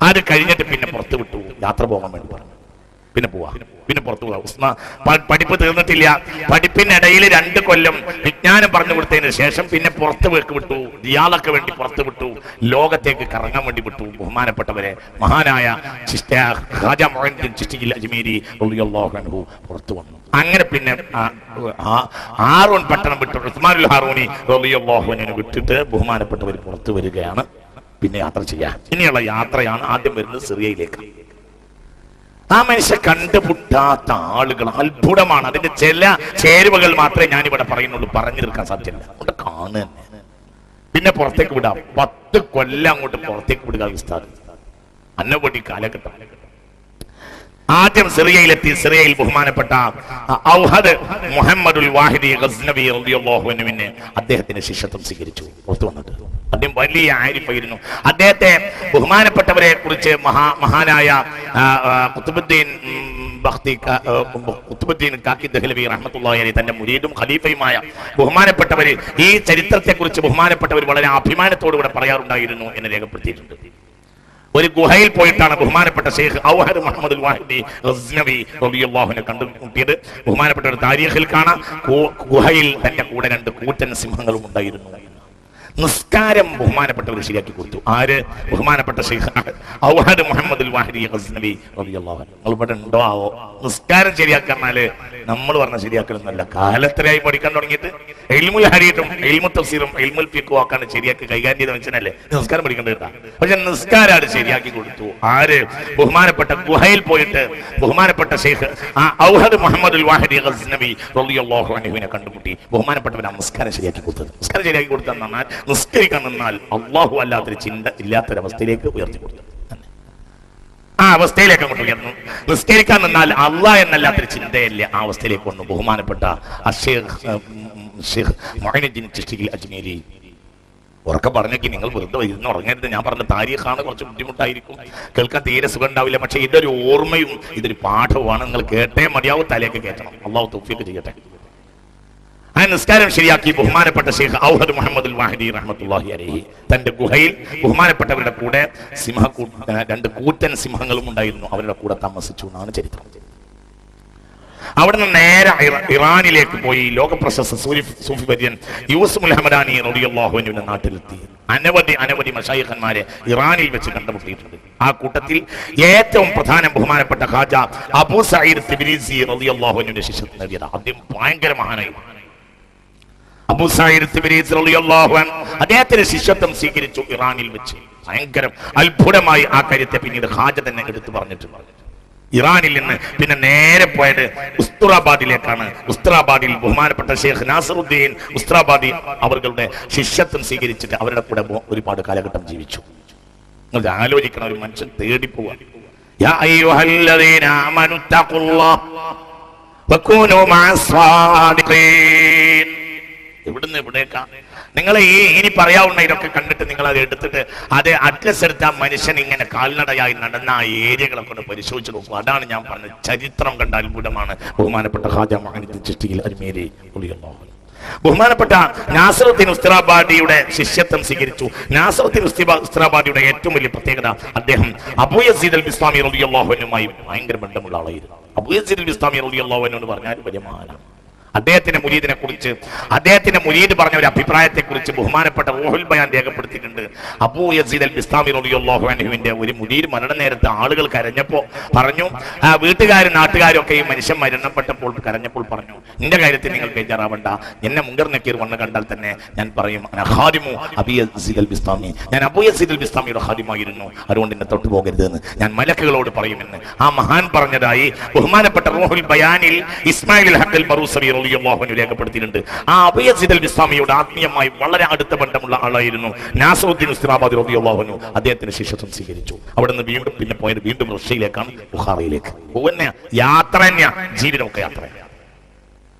അത് കഴിഞ്ഞിട്ട് പിന്നെ പുറത്തു വിട്ടു, യാത്ര പോകാൻ വേണ്ടി പറഞ്ഞു. പിന്നെ പുറത്തു പോവാ. പഠിപ്പ് തീർന്നിട്ടില്ല. പഠിപ്പിനിടയിൽ 2 കൊല്ലം വിജ്ഞാനം പറഞ്ഞു കൊടുത്തതിന് ശേഷം പിന്നെ പുറത്ത് വിട്ടു. ഇയാളൊക്കെ വേണ്ടി പുറത്തു വിട്ടു, ലോകത്തേക്ക് കറങ്ങാൻ വേണ്ടി വിട്ടു. ബഹുമാനപ്പെട്ടവരെ മഹാനായ ഖാജ മുഈനുദ്ദീൻ ചിശ്തി അജ്മീരി റളിയല്ലാഹു അൻഹു പുറത്തു വന്നു. അങ്ങനെ പിന്നെ ഹാറൂൺ പട്ടണം വിട്ടു ഉസ്മാനുൽ ഹാറൂനി റളിയല്ലാഹു അൻഹു വിട്ടിട്ട് ബഹുമാനപ്പെട്ടവർ പുറത്തു വരികയാണ്. പിന്നെ യാത്ര ചെയ്യാൻ ഇനിയുള്ള യാത്രയാണ് ആദ്യം വരുന്നത് സിറിയയിലേക്ക്. ആ മനുഷ്യ കണ്ടുമുട്ടാത്ത ആളുകൾ അത്ഭുതമാണ്. അതിന്റെ ചില ചേരുവകൾ മാത്രമേ ഞാനിവിടെ പറയുന്നുള്ളൂ, പറഞ്ഞു തീർക്കാൻ സാധ്യമല്ല. അവിടെ കാണുക. പിന്നെ പുറത്തേക്ക് വിടാം. 10 കൊല്ലം അങ്ങോട്ട് പുറത്തേക്ക് വിടുക ഉസ്താദ്. അന്നപടി കാലഘട്ടം. ആദ്യം സിറിയയിലെത്തി. സിറിയയിൽ ബഹുമാനപ്പെട്ട ഔഹദ് മുഹമ്മദുൽ വാഹിദി ഗസ്നവി റളിയല്ലാഹു അൻഹുവിനെ അദ്ദേഹത്തിന്റെ ശിഷ്യത്വം സ്വീകരിച്ചു. പുറത്തു വന്നിട്ട് അദ്ദേഹം വലിയ ആരിഫായിരുന്നു. അദ്ദേഹത്തെ ബഹുമാനപ്പെട്ടവരെ കുറിച്ച് മഹാനായ ഖുത്ബുദ്ദീൻ കാക്കി ദഹ്ലവി റഹ്മത്തുള്ളാഹി അലൈഹി തന്റെ മുരീദും ഖലീഫയുമായ ബഹുമാനപ്പെട്ടവര് ഈ ചരിത്രത്തെ കുറിച്ച് ബഹുമാനപ്പെട്ടവർ വളരെ അഭിമാനത്തോടുകൂടെ പറയാറുണ്ടായിരുന്നു എന്ന് രേഖപ്പെടുത്തിയിട്ടുണ്ട്. ഒരു ഗുഹയിൽ പോയിട്ടാണ് ബഹുമാനപ്പെട്ട ഷെയ്ഖ് ഔഹദ് മുഹമ്മദുൽ വാഹിദി ഗസ്നവി റളിയല്ലാഹു അൻഹു കണ്ടുമുട്ടിയത്. ബഹുമാനപ്പെട്ട ഒരു താരീഖിൽ കാണാം, ഗുഹയിൽ തന്റെ കൂടെ 2 കൂറ്റൻ സിംഹങ്ങളും ഉണ്ടായിരുന്നു. നിസ്കാരം ബഹുമാനപ്പെട്ടവർ ശരിയാക്കി കൊടുത്തു. ആര്? ബഹുമാനപ്പെട്ട ഷെയ്ഖ് ഔഹദ് മുഹമ്മദുൽ വാഹിദി ഗസ്നവി റളിയല്ലാഹു അൻഹു. നിങ്ങൾ ഇവിടെ ഉണ്ടോ ആവോ? നിസ്കാരം ശരിയാക്കാന്നാല് നമ്മൾ പറഞ്ഞ ശരിയാക്കലൊന്നല്ല. കാലത്തിലായി പഠിക്കാൻ തുടങ്ങിയിട്ട് ഇൽമുൽ ഹദീസും ഇൽമുൽ തഫ്സീറും ഇൽമുൽ ഫിഖ്ഹും ആക്കാണ് ശരിയാക്കി കൈകാര്യം ചെയ്ത മനുഷ്യനല്ലേ നിസ്കാരം പഠിക്കേണ്ടത്. പക്ഷെ നിസ്കാരം ശരിയാക്കി കൊടുത്തു. ആര്? ബഹുമാനപ്പെട്ട ഗുഹയിൽ പോയിട്ട് ബഹുമാനപ്പെട്ട ഷെയ്ഖ് ഔഹദ് മുഹമ്മദുൽ വാഹിദി ഗസ്നവി റളിയല്ലാഹു അൻഹുവിനെ കണ്ടുമുട്ടി. ബഹുമാനപ്പെട്ടവൻ നിസ്കാരം ശരിയാക്കി കൊടുത്തത്. നിസ്കാരം ശരിയാക്കി കൊടുത്താൽ നിസ്കരിക്കാൻ നിന്നാൽ അള്ളാഹു അല്ലാത്തൊരു ചിന്ത ഇല്ലാത്തൊരവസ്ഥയിലേക്ക് ഉയർത്തി കൊടുത്തു. ആ അവസ്ഥയിലേക്ക് അങ്ങോട്ട് ഉയർന്നു. നിസ്കരിക്കാൻ നിന്നാൽ അള്ളാഹ് എന്നല്ലാത്തൊരു ചിന്തയല്ലേ ആ അവസ്ഥയിലേക്ക് വന്നു. ബഹുമാനപ്പെട്ട ഷെയ്ഖ് മുഈനുദ്ദീൻ ചിശ്തി അജ്മീരി ഉറക്കെ പറഞ്ഞെങ്കിൽ നിങ്ങൾ വെറുതെ ഇരുന്ന് ഉറങ്ങരുത്. ഞാൻ പറഞ്ഞ താരീഖാണ്, കുറച്ച് ബുദ്ധിമുട്ടായിരിക്കും, കേൾക്കാൻ തീരെ സുഖം ഉണ്ടാവില്ല. പക്ഷെ ഇതൊരു ഓർമ്മയും ഇതൊരു പാഠവുമാണ്. നിങ്ങൾ കേട്ടേ മതിയാവും, തലേക്ക് കയറ്റണം. അള്ളാഹു തൗഫീഖ് ചെയ്യട്ടെ. ആ നിസ്കാരം ശരിയാക്കി ബഹുമാനപ്പെട്ട ഷെയ്ഖ് ഔഹദ് മുഹമ്മദുൽ വാഹിദി റഹ്മത്തുള്ളാഹി അലൈഹി തന്റെ ഗുഹയിൽ ബഹുമാനപ്പെട്ടവരുടെ കൂടെ 2 കൂറ്റൻ സിംഹങ്ങളും ഉണ്ടായിരുന്നു. അവരുടെ കൂടെ താമസിച്ചു എന്നാണ് ചരിത്രം. അവിടെ നിന്ന് നേരെ ഇറാനിലേക്ക് പോയി. ലോകപ്രശസ്ത സൂഫി വര്യൻ യൂസുഫ് ഹമദാനി റളിയല്ലാഹു അൻഹുവിന്റെ നാട്ടിലെത്തി. അനവധി മശായിഖന്മാരെ ഇറാനിൽ വെച്ച് കണ്ടുമുട്ടിയിട്ടുണ്ട്. ആ കൂട്ടത്തിൽ ഏറ്റവും പ്രധാനം ബഹുമാനപ്പെട്ട ഖാജ അബൂ സഈദ് തിബ്രീസി റളിയല്ലാഹു അൻഹുവിന്റെ ശിഷ്യത്വം നേടിയത്. അദ്ദേഹം ഭയങ്കര മഹാനായി. അബൂ സഈദ് തിബ്രീസി റളിയല്ലാഹു അൻഹു അദ്ദേഹത്തിന്റെ ശിഷ്യത്വം സ്വീകരിച്ചു ഇറാനിൽ വെച്ച്. ഭയങ്കരം അത്ഭുതമായി ആ കാര്യത്തെ പിന്നീട് ഖാജ തന്നെ എടുത്തു പറഞ്ഞിട്ടുണ്ട്. ഇറാനിൽ നിന്ന് പിന്നെ നേരെ പോയത് ഉസ്താറാബാദിലേക്കാണ്. ഉസ്താറാബാദിൽ ബഹുമാനപ്പെട്ട ഷെയ്ഖ് നാസറുദ്ദീൻ ഉസ്താറാബാദി അവരുടെ ശിഷ്യത്വം സ്വീകരിച്ചിട്ട് അവരുടെ കൂടെ ഒരുപാട് കാലഘട്ടം ജീവിച്ചു. നിങ്ങൾ ആലോചിക്കണം, ഒരു മനുഷ്യൻ തേടി പോവാ. യാ അയ്യുഹല്ലദീന ആമനു തഖുല്ലാഹ് വകൂനൂ മഅസ്സാദിഖീൻ. എവിടുന്ന് എവിടേക്കാ? നിങ്ങൾ ഇനി പറയാവുന്ന ഇതൊക്കെ കണ്ടിട്ട് നിങ്ങൾ അത് എടുത്തിട്ട് അത് അഡ്രസ് എടുത്ത മനുഷ്യൻ ഇങ്ങനെ കാൽനടയായി നടന്ന ആ ഏരിയകളൊക്കെ ഒന്ന് പരിശോധിച്ച് നോക്കും. അതാണ് ഞാൻ പറഞ്ഞത്. ചരിത്രം കണ്ട അത്ഭുതമാണ്. ബഹുമാനപ്പെട്ട ഖാജ മുഈനുദ്ദീൻ ചിശ്തി അജ്മീരി റളിയല്ലാഹു അൻഹു ബഹുമാനപ്പെട്ട നാസറുദ്ദീൻ ഉസ്താബാദിയുടെ ശിഷ്യത്വം സ്വീകരിച്ചു. നാസറുദ്ദീൻ ഉസ്താബാദിയുടെ ഏറ്റവും വലിയ പ്രത്യേകത, അദ്ദേഹം അബൂ യസീദ് അൽ ബിസ്താമി റളിയല്ലാഹു അൻഹുമായി ഭയങ്കര ബന്ധമുള്ള ആളായിരുന്നു. അബൂ യസീദ് അൽ ബിസ്താമി റളിയല്ലാഹു അൻഹു എന്ന് പറഞ്ഞാൽ വലിയ മഹാനാണ്. അദ്ദേഹത്തിന്റെ മുരീദിനെ കുറിച്ച്, അദ്ദേഹത്തിന്റെ മുരീദ് പറഞ്ഞ ഒരു അഭിപ്രായത്തെ കുറിച്ച് ബഹുമാനപ്പെട്ട റൂഹുൽ ബയാൻ രേഖപ്പെടുത്തിയിട്ടുണ്ട്. അബൂ യസീദ് അൽ ബിസ്താമി റളിയല്ലാഹു അൻഹുവിന്റെ ഒരു മുരീദ് മരണനേരത്ത് ആളുകൾ കരഞ്ഞപ്പോ പറഞ്ഞു, വീട്ടുകാരും നാട്ടുകാരും ഒക്കെ ഈ മനുഷ്യൻ മരണപ്പെട്ടപ്പോൾ കരഞ്ഞപ്പോൾ പറഞ്ഞു, നിന്റെ കാര്യത്തിൽ നിങ്ങൾ ബേജാറാവണ്ട, എന്നെ മുങ്കർ നക്കീർ വന്ന് കണ്ടാൽ തന്നെ ഞാൻ പറയും ഖാദിമു അബൂ യസീദ് അൽ ബിസ്താമി, ഞാൻ അബൂ യസീദ് അൽ ബിസ്താമിയുടെ ഖാദിമായിരുന്നു, അതുകൊണ്ട് എന്നെ തൊട്ടു പോകരുതെന്ന് ഞാൻ മലക്കുകളോട് പറയുമെന്ന് ആ മഹാൻ പറഞ്ഞതായി ബഹുമാനപ്പെട്ട റൂഹുൽ ബയാനിൽ ഇസ്മായിൽ ഹഖ് ബറൂസവി രേഖപ്പെടുത്തിയിട്ടുണ്ട്. ആ അബൂ യസീദ് അൽ ബിസ്താമിയുടെ ആത്മീയമായി വളരെ അടുത്ത ബന്ധമുള്ള ആളായിരുന്നു നാസറുദ്ദീൻ ഉസ്താബാദി റളിയല്ലാഹു അൻഹു. അദ്ദേഹത്തിന്റെ ശിഷ്യത്വം സ്വീകരിച്ചു. അവിടെ നിന്ന് വീണ്ടും പിന്നെ പോയത് വീണ്ടും റഷ്യയിലേക്കാണ്, ബുഖാറയിലേക്ക്. യാത്ര തന്നെയാ, ജീവിതമൊക്കെ യാത്ര.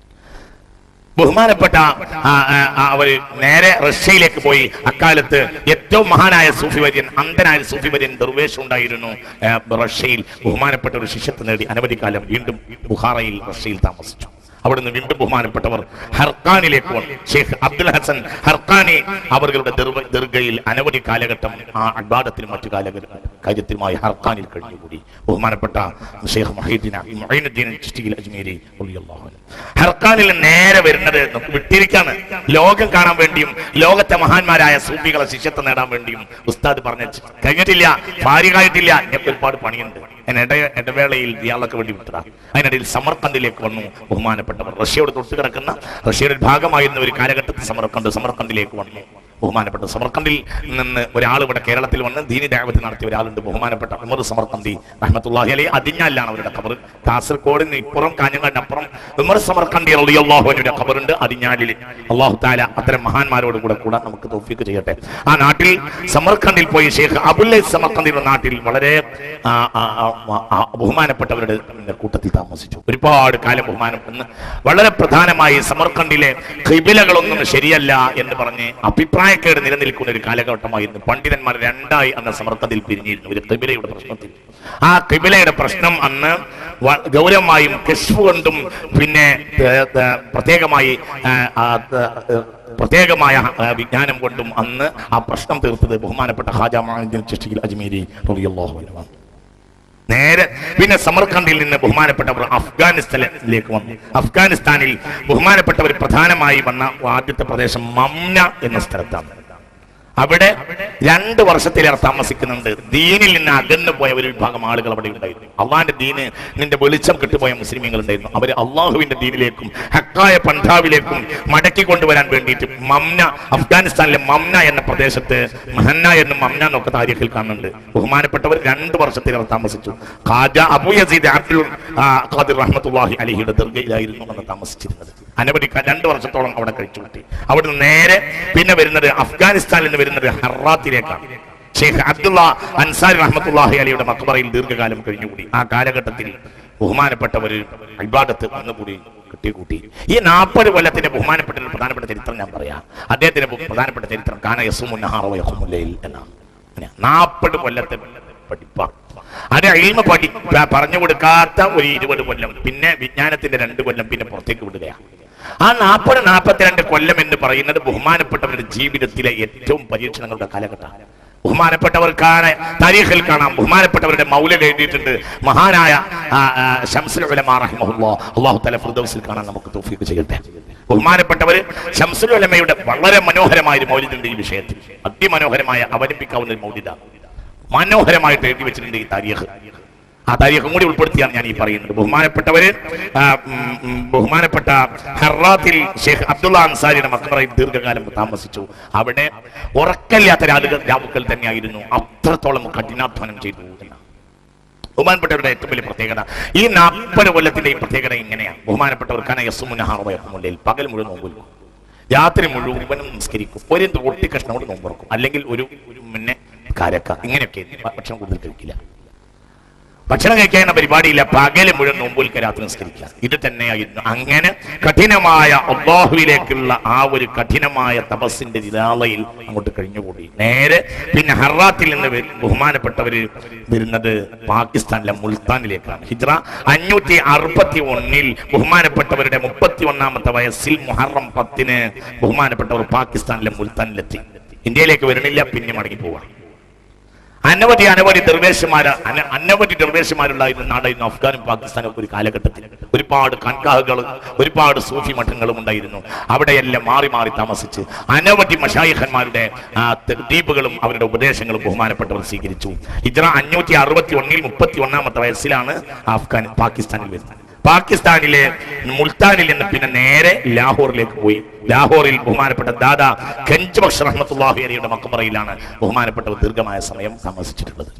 ബഹുമാനപ്പെട്ട അവര് നേരെ റഷ്യയിലേക്ക് പോയി. അക്കാലത്ത് ഏറ്റവും മഹാനായ സൂഫിവര്യൻ, അന്ധനായ സൂഫിവര്യൻ ദർവേഷ് ഉണ്ടായിരുന്നു റഷ്യയിൽ. ബഹുമാനപ്പെട്ട ഒരു ശിഷ്യത്വം നേടി അനവധി കാലം വീണ്ടും ബുഖാറയിൽ റഷ്യയിൽ താമസിച്ചു. അവിടുന്ന് വീണ്ടും ബഹുമാനപ്പെട്ടവർ ഹർക്കാനിലേക്ക് വന്നു. ഷെയ്ഖ് അബ്ദുൽ ഹസൻ ഹർക്കാനി അവരുടെ ദർഗയിൽ അനവധി കാലഘട്ടം ആ അബ്ബാദത്തിനും മറ്റു കാര്യത്തിലുമായി ഹർക്കാനിൽ കഴിഞ്ഞുകൂടി. ബഹുമാനപ്പെട്ട ഷെയ്ഖ് മുഈനുദ്ദീൻ ചിശ്തി അജ്മീരി റളിയല്ലാഹു അൻഹു ഹർക്കാനിൽ നേരെ വരുന്നത് വിട്ടിരിക്കാണ്, ലോകം കാണാൻ വേണ്ടിയും ലോകത്തെ മഹാന്മാരായ സൂഫികളെ ശിഷ്യത്വം നേടാൻ വേണ്ടിയും. ഉസ്താദ് പറഞ്ഞു കഴിഞ്ഞിട്ടില്ല, ഭാര്യകായിട്ടില്ല, എനിക്ക് ഒരുപാട് പണിയുണ്ട്. ഇടവേളയിൽ ഇയാളൊക്കെ വേണ്ടി വിട്ടതാ. അതിനിടയിൽ സമർക്കന്ദിലേക്ക് വന്നു ബഹുമാനപ്പെട്ടവർ. റഷ്യയോട് തൊട്ട് കിടക്കുന്ന, റഷ്യയുടെ ഭാഗമായിരുന്ന ഒരു കാലഘട്ടത്തിൽ സമർക്കന്ദിലേക്ക് വന്നു. ബഹുമാനപ്പെട്ട സമർക്കന്ദിൽ നിന്ന് ഒരാൾ ഇവിടെ കേരളത്തിൽ വന്ന് ദീനി ദഅവത്ത് നടത്തിയ ഒരാളുണ്ട്, ബഹുമാനപ്പെട്ട ഉമർ സമർക്കന്ദി റഹ്മത്തുള്ളാഹി അലൈഹി. അതിഞ്ഞാലാണ് അവരുടെ ഖബർ. കാസർഗോഡിന് ഇപ്പുറം കാഞ്ഞങ്ങാടിനപ്പുറം ഉമർ സമർക്കന്ദി റളിയല്ലാഹു അൻഹുവിന്റെ ഖബറുണ്ട് അതിഞ്ഞാലിൽ. അല്ലാഹു തആല അത്തരം മഹാന്മാരോട് കൂടെ നമുക്ക് തൗഫീഖ് ചെയ്യട്ടെ. ആ നാട്ടിൽ സമർക്കന്ദിൽ പോയി ഷെയ്ഖ് അബുൽ സമർക്കന്ദിയുടെ നാട്ടിൽ വളരെ ബഹുമാനപ്പെട്ടവരുടെ കൂട്ടത്തിൽ താമസിച്ചു. ഒരുപാട് കാലം ബഹുമാനപ്പെടുന്ന, വളരെ പ്രധാനമായി സമർക്കന്ദിലെ ഖിബിലകളൊന്നും ശരിയല്ല എന്ന് പറഞ്ഞ് അഭിപ്രായക്കേട് നിലനിൽക്കുന്ന ഒരു കാലഘട്ടമായിരുന്നു. പണ്ഡിതന്മാർ രണ്ടായി അന്ന് സമർക്കന്ദിൽ പിരിഞ്ഞിരുന്നു ഒരു ഖിബിലയുടെ പ്രശ്നത്തിൽ. ആ ഖിബിലയുടെ പ്രശ്നം അന്ന് ഗൗരവമായും കശ്ഫ് കൊണ്ടും പിന്നെ പ്രത്യേകമായ വിജ്ഞാനം കൊണ്ടും അന്ന് ആ പ്രശ്നം തീർത്തത് ബഹുമാനപ്പെട്ട ഖാജ മുഈനുദ്ദീൻ ചിശ്തി അജ്മീരി റളിയല്ലാഹു അൻഹു. നേരെ പിന്നെ സമർഖണ്ടിൽ നിന്ന് ബഹുമാനപ്പെട്ടവർ അഫ്ഗാനിസ്ഥാനിലേക്ക് വന്നു. അഫ്ഗാനിസ്ഥാനിൽ ബഹുമാനപ്പെട്ടവർ പ്രധാനമായി വന്ന ആദ്യത്തെ പ്രദേശം മംന എന്ന സ്ഥലത്താണ്. അവിടെ 2 വർഷത്തിലേറെ താമസിക്കുന്നുണ്ട്. ദീനിൽ നിന്ന് അകന്നു പോയ ഒരു വിഭാഗം ആളുകൾ അവിടെ ഉണ്ടായിരുന്നു. അള്ളാഹിന്റെ ദീന് നിന്റെ വെളിച്ചം കിട്ടുപോയ മുസ്ലിമീങ്ങൾ ഉണ്ടായിരുന്നു. അവർ അള്ളാഹുവിന്റെ ദീനിലേക്കും ഹക്കായ പന്ഥാവിലേക്കും മടക്കി കൊണ്ടുവരാൻ വേണ്ടിയിട്ട് മംന, അഫ്ഗാനിസ്ഥാനിലെ മംന എന്ന പ്രദേശത്ത് മഹന്ന എന്നും മംന എന്നൊക്കെ താരീഖിൽ കാണുന്നുണ്ട്. ബഹുമാനപ്പെട്ടവർ 2 വർഷത്തിലേറെ താമസിച്ചു. ഖാജ അബൂ യസീദ് അബ്ദുൽ ഖാദിർ റഹ്മത്തുള്ളാഹി അലൈഹിയുടെ ദർഗയിലായിരുന്നു അന്ന് താമസിച്ചിരുന്നത്. അനവധി 2 വർഷത്തോളം അവിടെ കഴിച്ചു കൂട്ടി. അവിടുന്ന് നേരെ പിന്നെ വരുന്നത് അഫ്ഗാനിസ്ഥാനിൽ നിന്ന് വരുന്നത് ഹറാത്തിലേക്കാണ്. ഷെയ്ഖ് അബ്ദുള്ള അൻസാരി റഹ്മത്തുള്ളാഹി അലൈഹിയുടെ മഖ്ബറയിൽ ദീർഘകാലം കഴിഞ്ഞുകൂടി. ആ കാലഘട്ടത്തിൽ ബഹുമാനപ്പെട്ടവർ ഇബാദത്ത് വന്നുകൂടി കെട്ടിക്കൂട്ടി. ഈ 40 കൊല്ലത്തിന്റെ പ്രധാനപ്പെട്ട ചരിത്രം ഞാൻ പറയാം. അദ്ദേഹത്തിന്റെ പ്രധാനപ്പെട്ട ചരിത്രം കാന യസുമു നഹാറ വ യഖുമുൽ ലൈൽ എന്നാണ്. 40 കൊല്ലത്തെ പഠിപ്പാണ്. അത് ഇൽമ പറഞ്ഞു കൊടുക്കാത്ത ഒരു 20 കൊല്ലം, പിന്നെ വിജ്ഞാനത്തിന്റെ 2 കൊല്ലം പിന്നെ പുറത്തേക്ക് വിടുകയാണ്. ആ 40-42 കൊല്ലം എന്ന് പറയുന്നത് ബഹുമാനപ്പെട്ടവരുടെ ജീവിതത്തിലെ ഏറ്റവും പരീക്ഷണങ്ങളുടെ കാലഘട്ടമാണ്. ബഹുമാനപ്പെട്ടവർക്കാണ് താരീഖിൽ കാണാം. ബഹുമാനപ്പെട്ടവരുടെ മൗലദ് എഴുതിയിട്ടുണ്ട് മഹാനായ ശംസുൽ ഉലമാ റഹിമഹുല്ലാഹ്. അല്ലാഹു തആല ഫിർദൗസിൽ കാണാൻ നമുക്ക് തൗഫീഖ് ചെയ്യട്ടെ. ബഹുമാനപ്പെട്ടവർ ശംസുൽ ഉലമയുടെ വളരെ മനോഹരമായ ഒരു മൗലിദുണ്ട് ഈ വിഷയത്തിൽ. അതിമനോഹരമായ അവലംബിക്കാവുന്ന ഒരു മൗലിദാണ്. മനോഹരമായിട്ട് എഴുതി വെച്ചിട്ടുണ്ട് ഈ താരീഖ്. ആ താരീഖും കൂടി ഉൾപ്പെടുത്തിയാണ് ഞാൻ ഈ പറയുന്നത്. ബഹുമാനപ്പെട്ട ഹറാത്തിൽ ഷെയ്ഖ് അബ്ദുള്ള അൻസാരിയുടെ മഖ്ബറയിൽ ദീർഘകാലം താമസിച്ചു. അവിടെ ഉറക്കല്ലാത്ത രാവുകൾ തന്നെയായിരുന്നു. അത്രത്തോളം കഠിനാധ്വാനം ചെയ്തു. ബഹുമാനപ്പെട്ടവരുടെ ഏറ്റവും വലിയ പ്രത്യേകത ഈ 40 കൊല്ലത്തിന്റെ ഈ പ്രത്യേകത ഇങ്ങനെയാണ്. ബഹുമാനപ്പെട്ടവർക്കാണ് യസുമു നഹാറ വ യഖുമുൽ ലൈൽ. പകൽ മുഴുവൻ നോമ്പ് നോക്കും, രാത്രി മുഴുവനും നിസ്കരിക്കും, ഒരു റൊട്ടി കഷ്ണോട് നോമ്പുറക്കും, അല്ലെങ്കിൽ ഒരു മുന്നേ കാരക്ക, ഇങ്ങനെയൊക്കെ ഭക്ഷണം കൂടുതൽ കഴിക്കില്ല. ഭക്ഷണം കഴിക്കാനുള്ള പരിപാടിയില്ല, പകല് മുഴുവൻ നോമ്പുൽക്ക രാത്രി നിസ്കരിക്കുക. ഇത് തന്നെയായിരുന്നു. അങ്ങനെ കഠിനമായ അല്ലാഹുവിലേക്കുള്ള ആ ഒരു കഠിനമായ തപസ്സിന്റെ നിരാളയിൽ അങ്ങോട്ട് കഴിഞ്ഞുകൂടി. നേരെ പിന്നെ ഹറാത്തിൽ നിന്ന് ബഹുമാനപ്പെട്ടവര് വരുന്നത് പാകിസ്ഥാനിലെ മുൽത്താനിലേക്കാണ്. ഹിജ്റ 561 ബഹുമാനപ്പെട്ടവരുടെ 31ാമത്തെ വയസ്സിൽ മുഹറം 10 ബഹുമാനപ്പെട്ടവർ പാകിസ്ഥാനിലെ മുൽത്താനിലെത്തി. ഇന്ത്യയിലേക്ക് വരുന്നില്ല, പിന്നെ മടങ്ങി പോവാണ്. അനവധി ദർവേശന്മാരുണ്ടായിരുന്ന നാടായിരുന്നു അഫ്ഗാനും പാകിസ്ഥാനും ഒരു കാലഘട്ടത്തിൽ. ഒരുപാട് ഖാൻഖാഹുകൾ, ഒരുപാട് സൂഫി മഠങ്ങളും ഉണ്ടായിരുന്നു. അവിടെയെല്ലാം മാറി മാറി താമസിച്ച് അനവധി മശായിഖന്മാരുടെ ദ്വീപുകളും അവരുടെ ഉപദേശങ്ങളും ബഹുമാനപ്പെട്ടവർ സ്വീകരിച്ചു. ഹിജ്റ 561 31ാമത്തെ വയസ്സിലാണ് പാകിസ്ഥാനിൽ വരുന്നത്. പാകിസ്ഥാനിലെ മുൽത്താനിൽ നിന്ന് പിന്നെ നേരെ ലാഹോറിലേക്ക് പോയി. ലാഹോറിൽ ബഹുമാനപ്പെട്ട ദാദാ ഗഞ്ച് ബക്ഷ് റഹ്മത്തുള്ളാഹി അലൈഹിയുടെ മഖബറയിലാണ് ബഹുമാനപ്പെട്ടവർ ദീർഘമായ സമയം താമസിച്ചിട്ടുള്ളത്.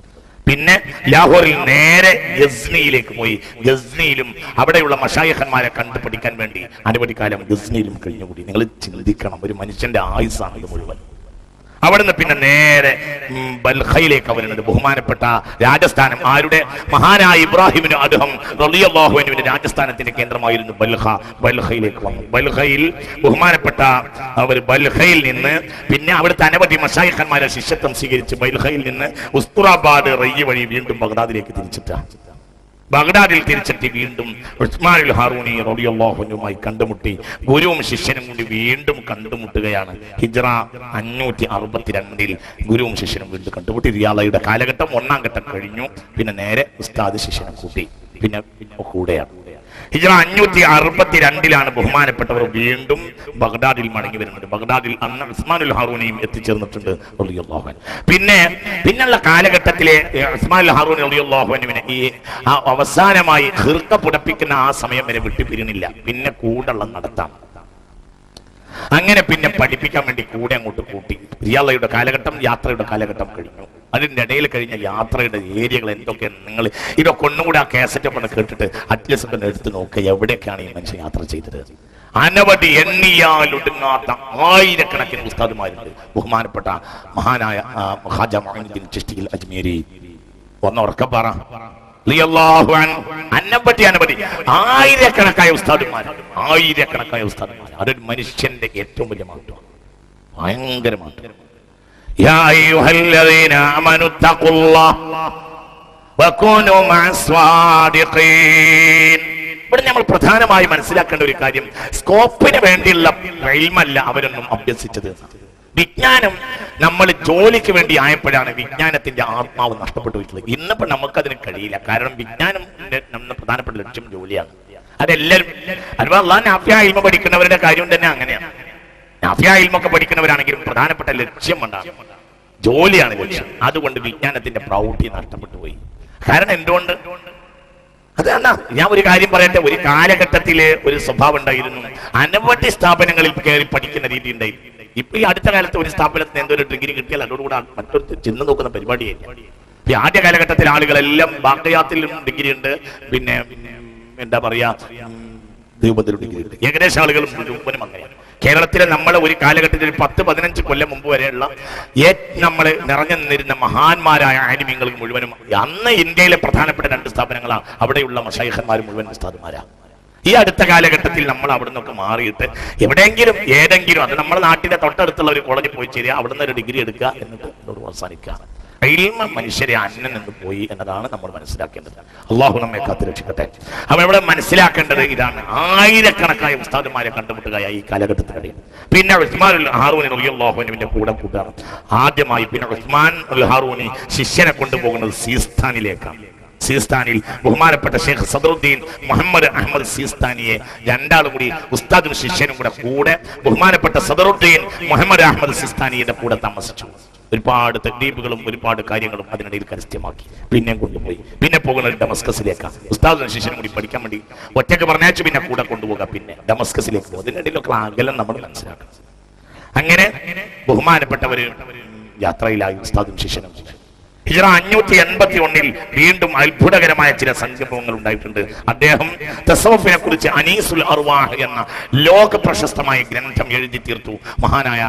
പിന്നെ ലാഹോറിൽ നേരെ ഗസ്നിയിലേക്ക് പോയി. ഗസ്നിയിലും അവിടെയുള്ള മശായിഖന്മാരെ കണ്ടുപിടിക്കാൻ വേണ്ടി അനവധി കാലം ഗസ്നിയിലും കഴിഞ്ഞുകൂടി. നിങ്ങൾ ചിന്തിക്കണം, ഒരു മനുഷ്യന്റെ ആയുസ്സാണ് ഇത് മുഴുവൻ. അവിടുന്ന് പിന്നെ നേരെ ബൽഖയിലേക്ക് വരുന്നത്. ബഹുമാനപ്പെട്ട രാജസ്ഥാനം, ആരുടെ മഹാനായ ഇബ്രാഹിമിന് അദ്ഹം റളിയല്ലാഹു അൻഹുവിന്റെ രാജസ്ഥാനത്തിന്റെ കേന്ദ്രമായിരുന്നു ബൽഖ. ബൽഖയിലേക്ക് വന്നു. ബൽഖയിൽ ബഹുമാനപ്പെട്ട അവർ ബൽഖയിൽ നിന്ന് പിന്നെ അവിടുത്തെ അനവധി മശായിഖന്മാരെ ശിഷ്യത്വം സ്വീകരിച്ച് ബൽഖയിൽ നിന്ന് ഉസ്തുറാബാദ് റയ്യ വഴി വീണ്ടും ബഗ്ദാദിലേക്ക് തിരിച്ചിട്ടാണ്. ബഗ്ദാദിൽ തിരിച്ചെത്തി വീണ്ടും ഉസ്മാനുൽ ഹാറൂനി റളിയല്ലാഹു അൻഹുമായി കണ്ടുമുട്ടി. ഗുരുവും ശിഷ്യനും കൂടി വീണ്ടും കണ്ടുമുട്ടുകയാണ്. ഹിജ്റ 562 ഗുരുവും ശിഷ്യനും വീണ്ടും കണ്ടുമുട്ടി. റിയാളയുടെ കാലഘട്ടം 1ാം ഘട്ടം കഴിഞ്ഞു. പിന്നെ നേരെ ഉസ്താദ് ശിഷ്യനെ കൂട്ടി പിന്നെ കൂടെയാണ്. ഹിജ്റ 562 ബഹുമാനപ്പെട്ടവർ വീണ്ടും ബഗ്ദാദിൽ മടങ്ങി വരുന്നത്. ബഗ്ദാദിൽ അന്ന് ഉസ്മാനുൽ ഹാറൂനിയും എത്തിച്ചേർന്നിട്ടുണ്ട് റളിയല്ലാഹു അൻഹു. പിന്നുള്ള കാലഘട്ടത്തിലെ ഉസ്മാനുൽ ഹാറൂനി റളിയല്ലാഹു അൻഹുവിനെ ഈ അവസാനമായി ഖിർഖ പുടപ്പിക്കുന്ന ആ സമയം വരെ വിട്ടുപിരിയുന്നില്ല. പിന്നെ കൂടെയുള്ള നടത്താം. അങ്ങനെ പിന്നെ പഠിപ്പിക്കാൻ വേണ്ടി കൂടെ അങ്ങോട്ട് കൂട്ടി. റിയാളയുടെ കാലഘട്ടം, യാത്രയുടെ കാലഘട്ടം കഴിഞ്ഞു. അതിൻ്റെ ഇടയിൽ കഴിഞ്ഞ യാത്രയുടെ ഏരിയകൾ എന്തൊക്കെയാണ്, നിങ്ങൾ ഇതൊക്കെ ഒന്നുകൂടെ ആ കാസറ്റ് ഒക്കെ കേട്ടിട്ട് അറ്റ്ലസ് ഒക്കെ എടുത്ത് നോക്കുക, എവിടെയൊക്കെയാണ് ഈ മനുഷ്യൻ യാത്ര ചെയ്തത്. അനവധി എണ്ണിയാലൊടുങ്ങാത്ത ആയിരക്കണക്കിന് ഉസ്താദുമാരുണ്ട്. ബഹുമാനപ്പെട്ട മഹാനായ ഖാജ മുഈനുദ്ദീൻ ചിശ്തി അജ്മീരി ഒന്നുറക്കപ്പാറ അനവധി ആയിരക്കണക്കായ ഉസ്താദുമാർ. അതൊരു മനുഷ്യന്റെ ഏറ്റവും വലിയ മാറ്റമാണ്, ഭയങ്കര മാറ്റം. യാ അയ്യുഹല്ലദീന ആമനു തഖുല്ലാഹ് വകുനു മഅസ്വാദിഖീൻ. ഇവിടെ നമ്മൾ പ്രധാനമായി മനസ്സിലാക്കേണ്ട ഒരു കാര്യം, സ്കോപ്പിന് വേണ്ടിയുള്ള ഇൽമല്ല അവരൊന്നും അഭ്യസിച്ചത്. വിജ്ഞാനം നമ്മൾ ജോലിക്ക് വേണ്ടി ആയപ്പോഴാണ് വിജ്ഞാനത്തിന്റെ ആത്മാവ് നഷ്ടപ്പെട്ടു പോയിട്ടുള്ളത്. ഇന്നിപ്പോ നമുക്കതിന് കഴിയില്ല. കാരണം വിജ്ഞാനം നമ്മുടെ പ്രധാനപ്പെട്ട ലക്ഷ്യം ജോലിയാണ്. അതെല്ലാവരും അഥവാ അല്ലാഹ് നാഫിയ ഇൽമ പഠിക്കുന്നവരുടെ കാര്യം തന്നെ അങ്ങനെയാണ്. നാഫിയ ഇൽമൊക്കെ പഠിക്കുന്നവരാണെങ്കിലും പ്രധാനപ്പെട്ട ലക്ഷ്യം ഉണ്ടാകും, ജോലിയാണ് ലക്ഷ്യം. അതുകൊണ്ട് വിജ്ഞാനത്തിന്റെ പ്രൗഢി നഷ്ടപ്പെട്ടു പോയി. കാരണം എന്തുകൊണ്ട്? അതാണ് ഞാൻ ഒരു കാര്യം പറയട്ടെ. ഒരു കാലഘട്ടത്തില് ഒരു സ്വഭാവം ഉണ്ടായിരുന്നു, അനവധി സ്ഥാപനങ്ങളിൽ കയറി പഠിക്കുന്ന രീതി ഉണ്ടായിരുന്നു. ഇപ്പൊ ഈ അടുത്ത കാലത്ത് ഒരു സ്ഥാപനത്തിന് എന്തൊരു ഡിഗ്രി കിട്ടിയാൽ അതോടുകൂടെ മറ്റൊരു ചെന്ന് നോക്കുന്ന പരിപാടിയായിരുന്നു. ഈ ആദ്യ കാലഘട്ടത്തിൽ ആളുകളെല്ലാം ബാക്കിയാത്തിലും ഡിഗ്രി ഉണ്ട്, പിന്നെ എന്താ പറയാ രൂപത്തിലും ഡിഗ്രി ഉണ്ട്. ഏകദേശം ആളുകളും രൂപനും അങ്ങനെയാണ്. കേരളത്തിലെ നമ്മൾ ഒരു കാലഘട്ടത്തിൽ 10-15 കൊല്ലം മുമ്പ് വരെയുള്ള നമ്മൾ നിറഞ്ഞു നിന്നിരുന്ന മഹാന്മാരായ ആലിമീങ്ങൾ മുഴുവനും അന്ന് ഇന്ത്യയിലെ പ്രധാനപ്പെട്ട 2 സ്ഥാപനങ്ങളാണ്. അവിടെയുള്ള മശായിഖന്മാർ മുഴുവൻ ഉസ്താദുമാരാണ്. ഈ അടുത്ത കാലഘട്ടത്തിൽ നമ്മൾ അവിടെ നിന്നൊക്കെ മാറിയിട്ട് എവിടെയെങ്കിലും ഏതെങ്കിലും, അത് നമ്മുടെ നാട്ടിലെ തൊട്ടടുത്തുള്ള ഒരു കോളേജിൽ പോയി ചേരുക, അവിടുന്ന് ഒരു ഡിഗ്രി എടുക്കുക, എന്നിട്ട് അതോട് അവസാനിക്കുക. മനുഷ്യരെ അന്നം നിന്ന് പോയി എന്നതാണ് നമ്മൾ മനസ്സിലാക്കേണ്ടത്. അള്ളാഹു നമ്മെ കാത്തു രക്ഷിക്കട്ടെ. അപ്പോൾ ഇവിടെ മനസ്സിലാക്കേണ്ടത് ഇതാണ്, ആയിരക്കണക്കായ ഉസ്താദുമാരെ കണ്ടുമുട്ടുകയായി ഈ കാലഘട്ടത്തിനിടയിൽ. പിന്നെ ഉസ്മാനുൽ ഹാറൂനി റളിയല്ലാഹു അൻഹുവിന്റെ കൂടെ കൂട്ടാണ് ആദ്യമായി. പിന്നെ ഉസ്മാൻ അൽ ഹാറൂനി ശിഷ്യനെ കൊണ്ടുപോകുന്നത് സീസ്ഥാനിലേക്കാണ്. സീസ്ഥാനിൽ ബഹുമാനപ്പെട്ട ഷെയ്ഖ് സദറുദ്ദീൻ മുഹമ്മദ് അഹമ്മദ് സീസ്ഥാനിയെ രണ്ടാളും കൂടി, ഉസ്താദും ശിഷ്യനും കൂടെ ബഹുമാനപ്പെട്ട സദറുദ്ദീൻ മുഹമ്മദ് അഹമ്മദ് സീസ്ഥാനിയുടെ കൂടെ താമസിച്ചു. ഒരുപാട് തദ്രീബുകളും ഒരുപാട് കാര്യങ്ങളും അതിനിടയിൽ കരസ്ഥമാക്കി. പിന്നെ കൊണ്ടുപോയി. പിന്നെ പോകുന്നത് ഡമസ്കസിലേക്കാണ്. ഉസ്താദും ശിഷ്യനും കൂടി പഠിക്കാൻ വേണ്ടി ഒറ്റയ്ക്ക് പറഞ്ഞാച്ചു, പിന്നെ കൂടെ കൊണ്ടുപോകാം. പിന്നെ ഡമസ്കസിലേക്ക് പോകും. അതിനിടയിലൊക്കെ അകലം നമ്മൾ മനസ്സിലാക്കണം. അങ്ങനെ ബഹുമാനപ്പെട്ടവര് യാത്രയിലായി, ഉസ്താദും ശിഷ്യനും. ഹിജ്റ 581 വീണ്ടും അത്ഭുതകരമായ ചില സംഗമങ്ങൾ ഉണ്ടായിട്ടുണ്ട്. അദ്ദേഹം തസവ്വുഫിനെ കുറിച്ച് അനീസുൽ അർവാഹ് എന്ന ലോക പ്രശസ്തമായ ഗ്രന്ഥം എഴുതി തീർത്തു. മഹാനായ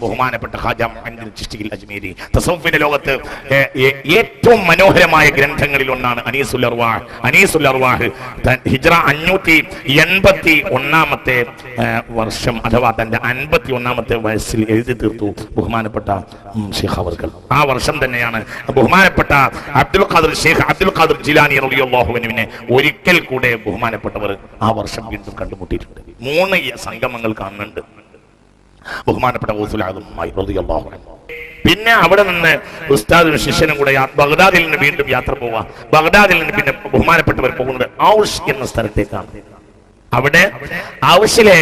ബഹുമാനപ്പെട്ട ഖാജ മുഹമ്മദ് ചിശ്തി അജ്മീരി. തസവ്വുഫിന്റെ ലോകത്ത് ഏറ്റവും മനോഹരമായ ഗ്രന്ഥങ്ങളിൽ ഒന്നാണ് അനീസുൽ അർവാഹ്. അനീസുൽ അർവാഹ് ഹിജ്റ 581 വർഷം അഥവാ തന്റെ 51 വയസ്സിൽ എഴുതി തീർത്തു ബഹുമാനപ്പെട്ട ശൈഖ് അവർകൾ. ആ വർഷം തന്നെയാണ് ബഹുമാനപ്പെട്ട ഷെയ്ഖ് അബ്ദുൽ ഖാദിർ ജിലാനി റളിയല്ലാഹു അൻഹുവിനെ ഒരിക്കൽ കൂടെ ബഹുമാനപ്പെട്ടവർ ആ വർഷം വീണ്ടും കണ്ടുമുട്ടിയിട്ടുണ്ട്. 3 സംഗമങ്ങൾ കാണുന്നുണ്ട് ബഹുമാനപ്പെട്ട ഗൗസുൽ ആദം റളിയല്ലാഹു അൻഹു. പിന്നെ അവിടെ നിന്ന് ഉസ്താദും ശിഷ്യനും കൂടെ ബഗ്ദാദിൽ നിന്ന് വീണ്ടും യാത്ര പോവുക. ബഗ്ദാദിൽ നിന്ന് പിന്നെ ബഹുമാനപ്പെട്ടവർ പോകുന്നത് ഔഷ് എന്ന സ്ഥലത്തേക്കാണ്. അവിടെ ഔഷിലെ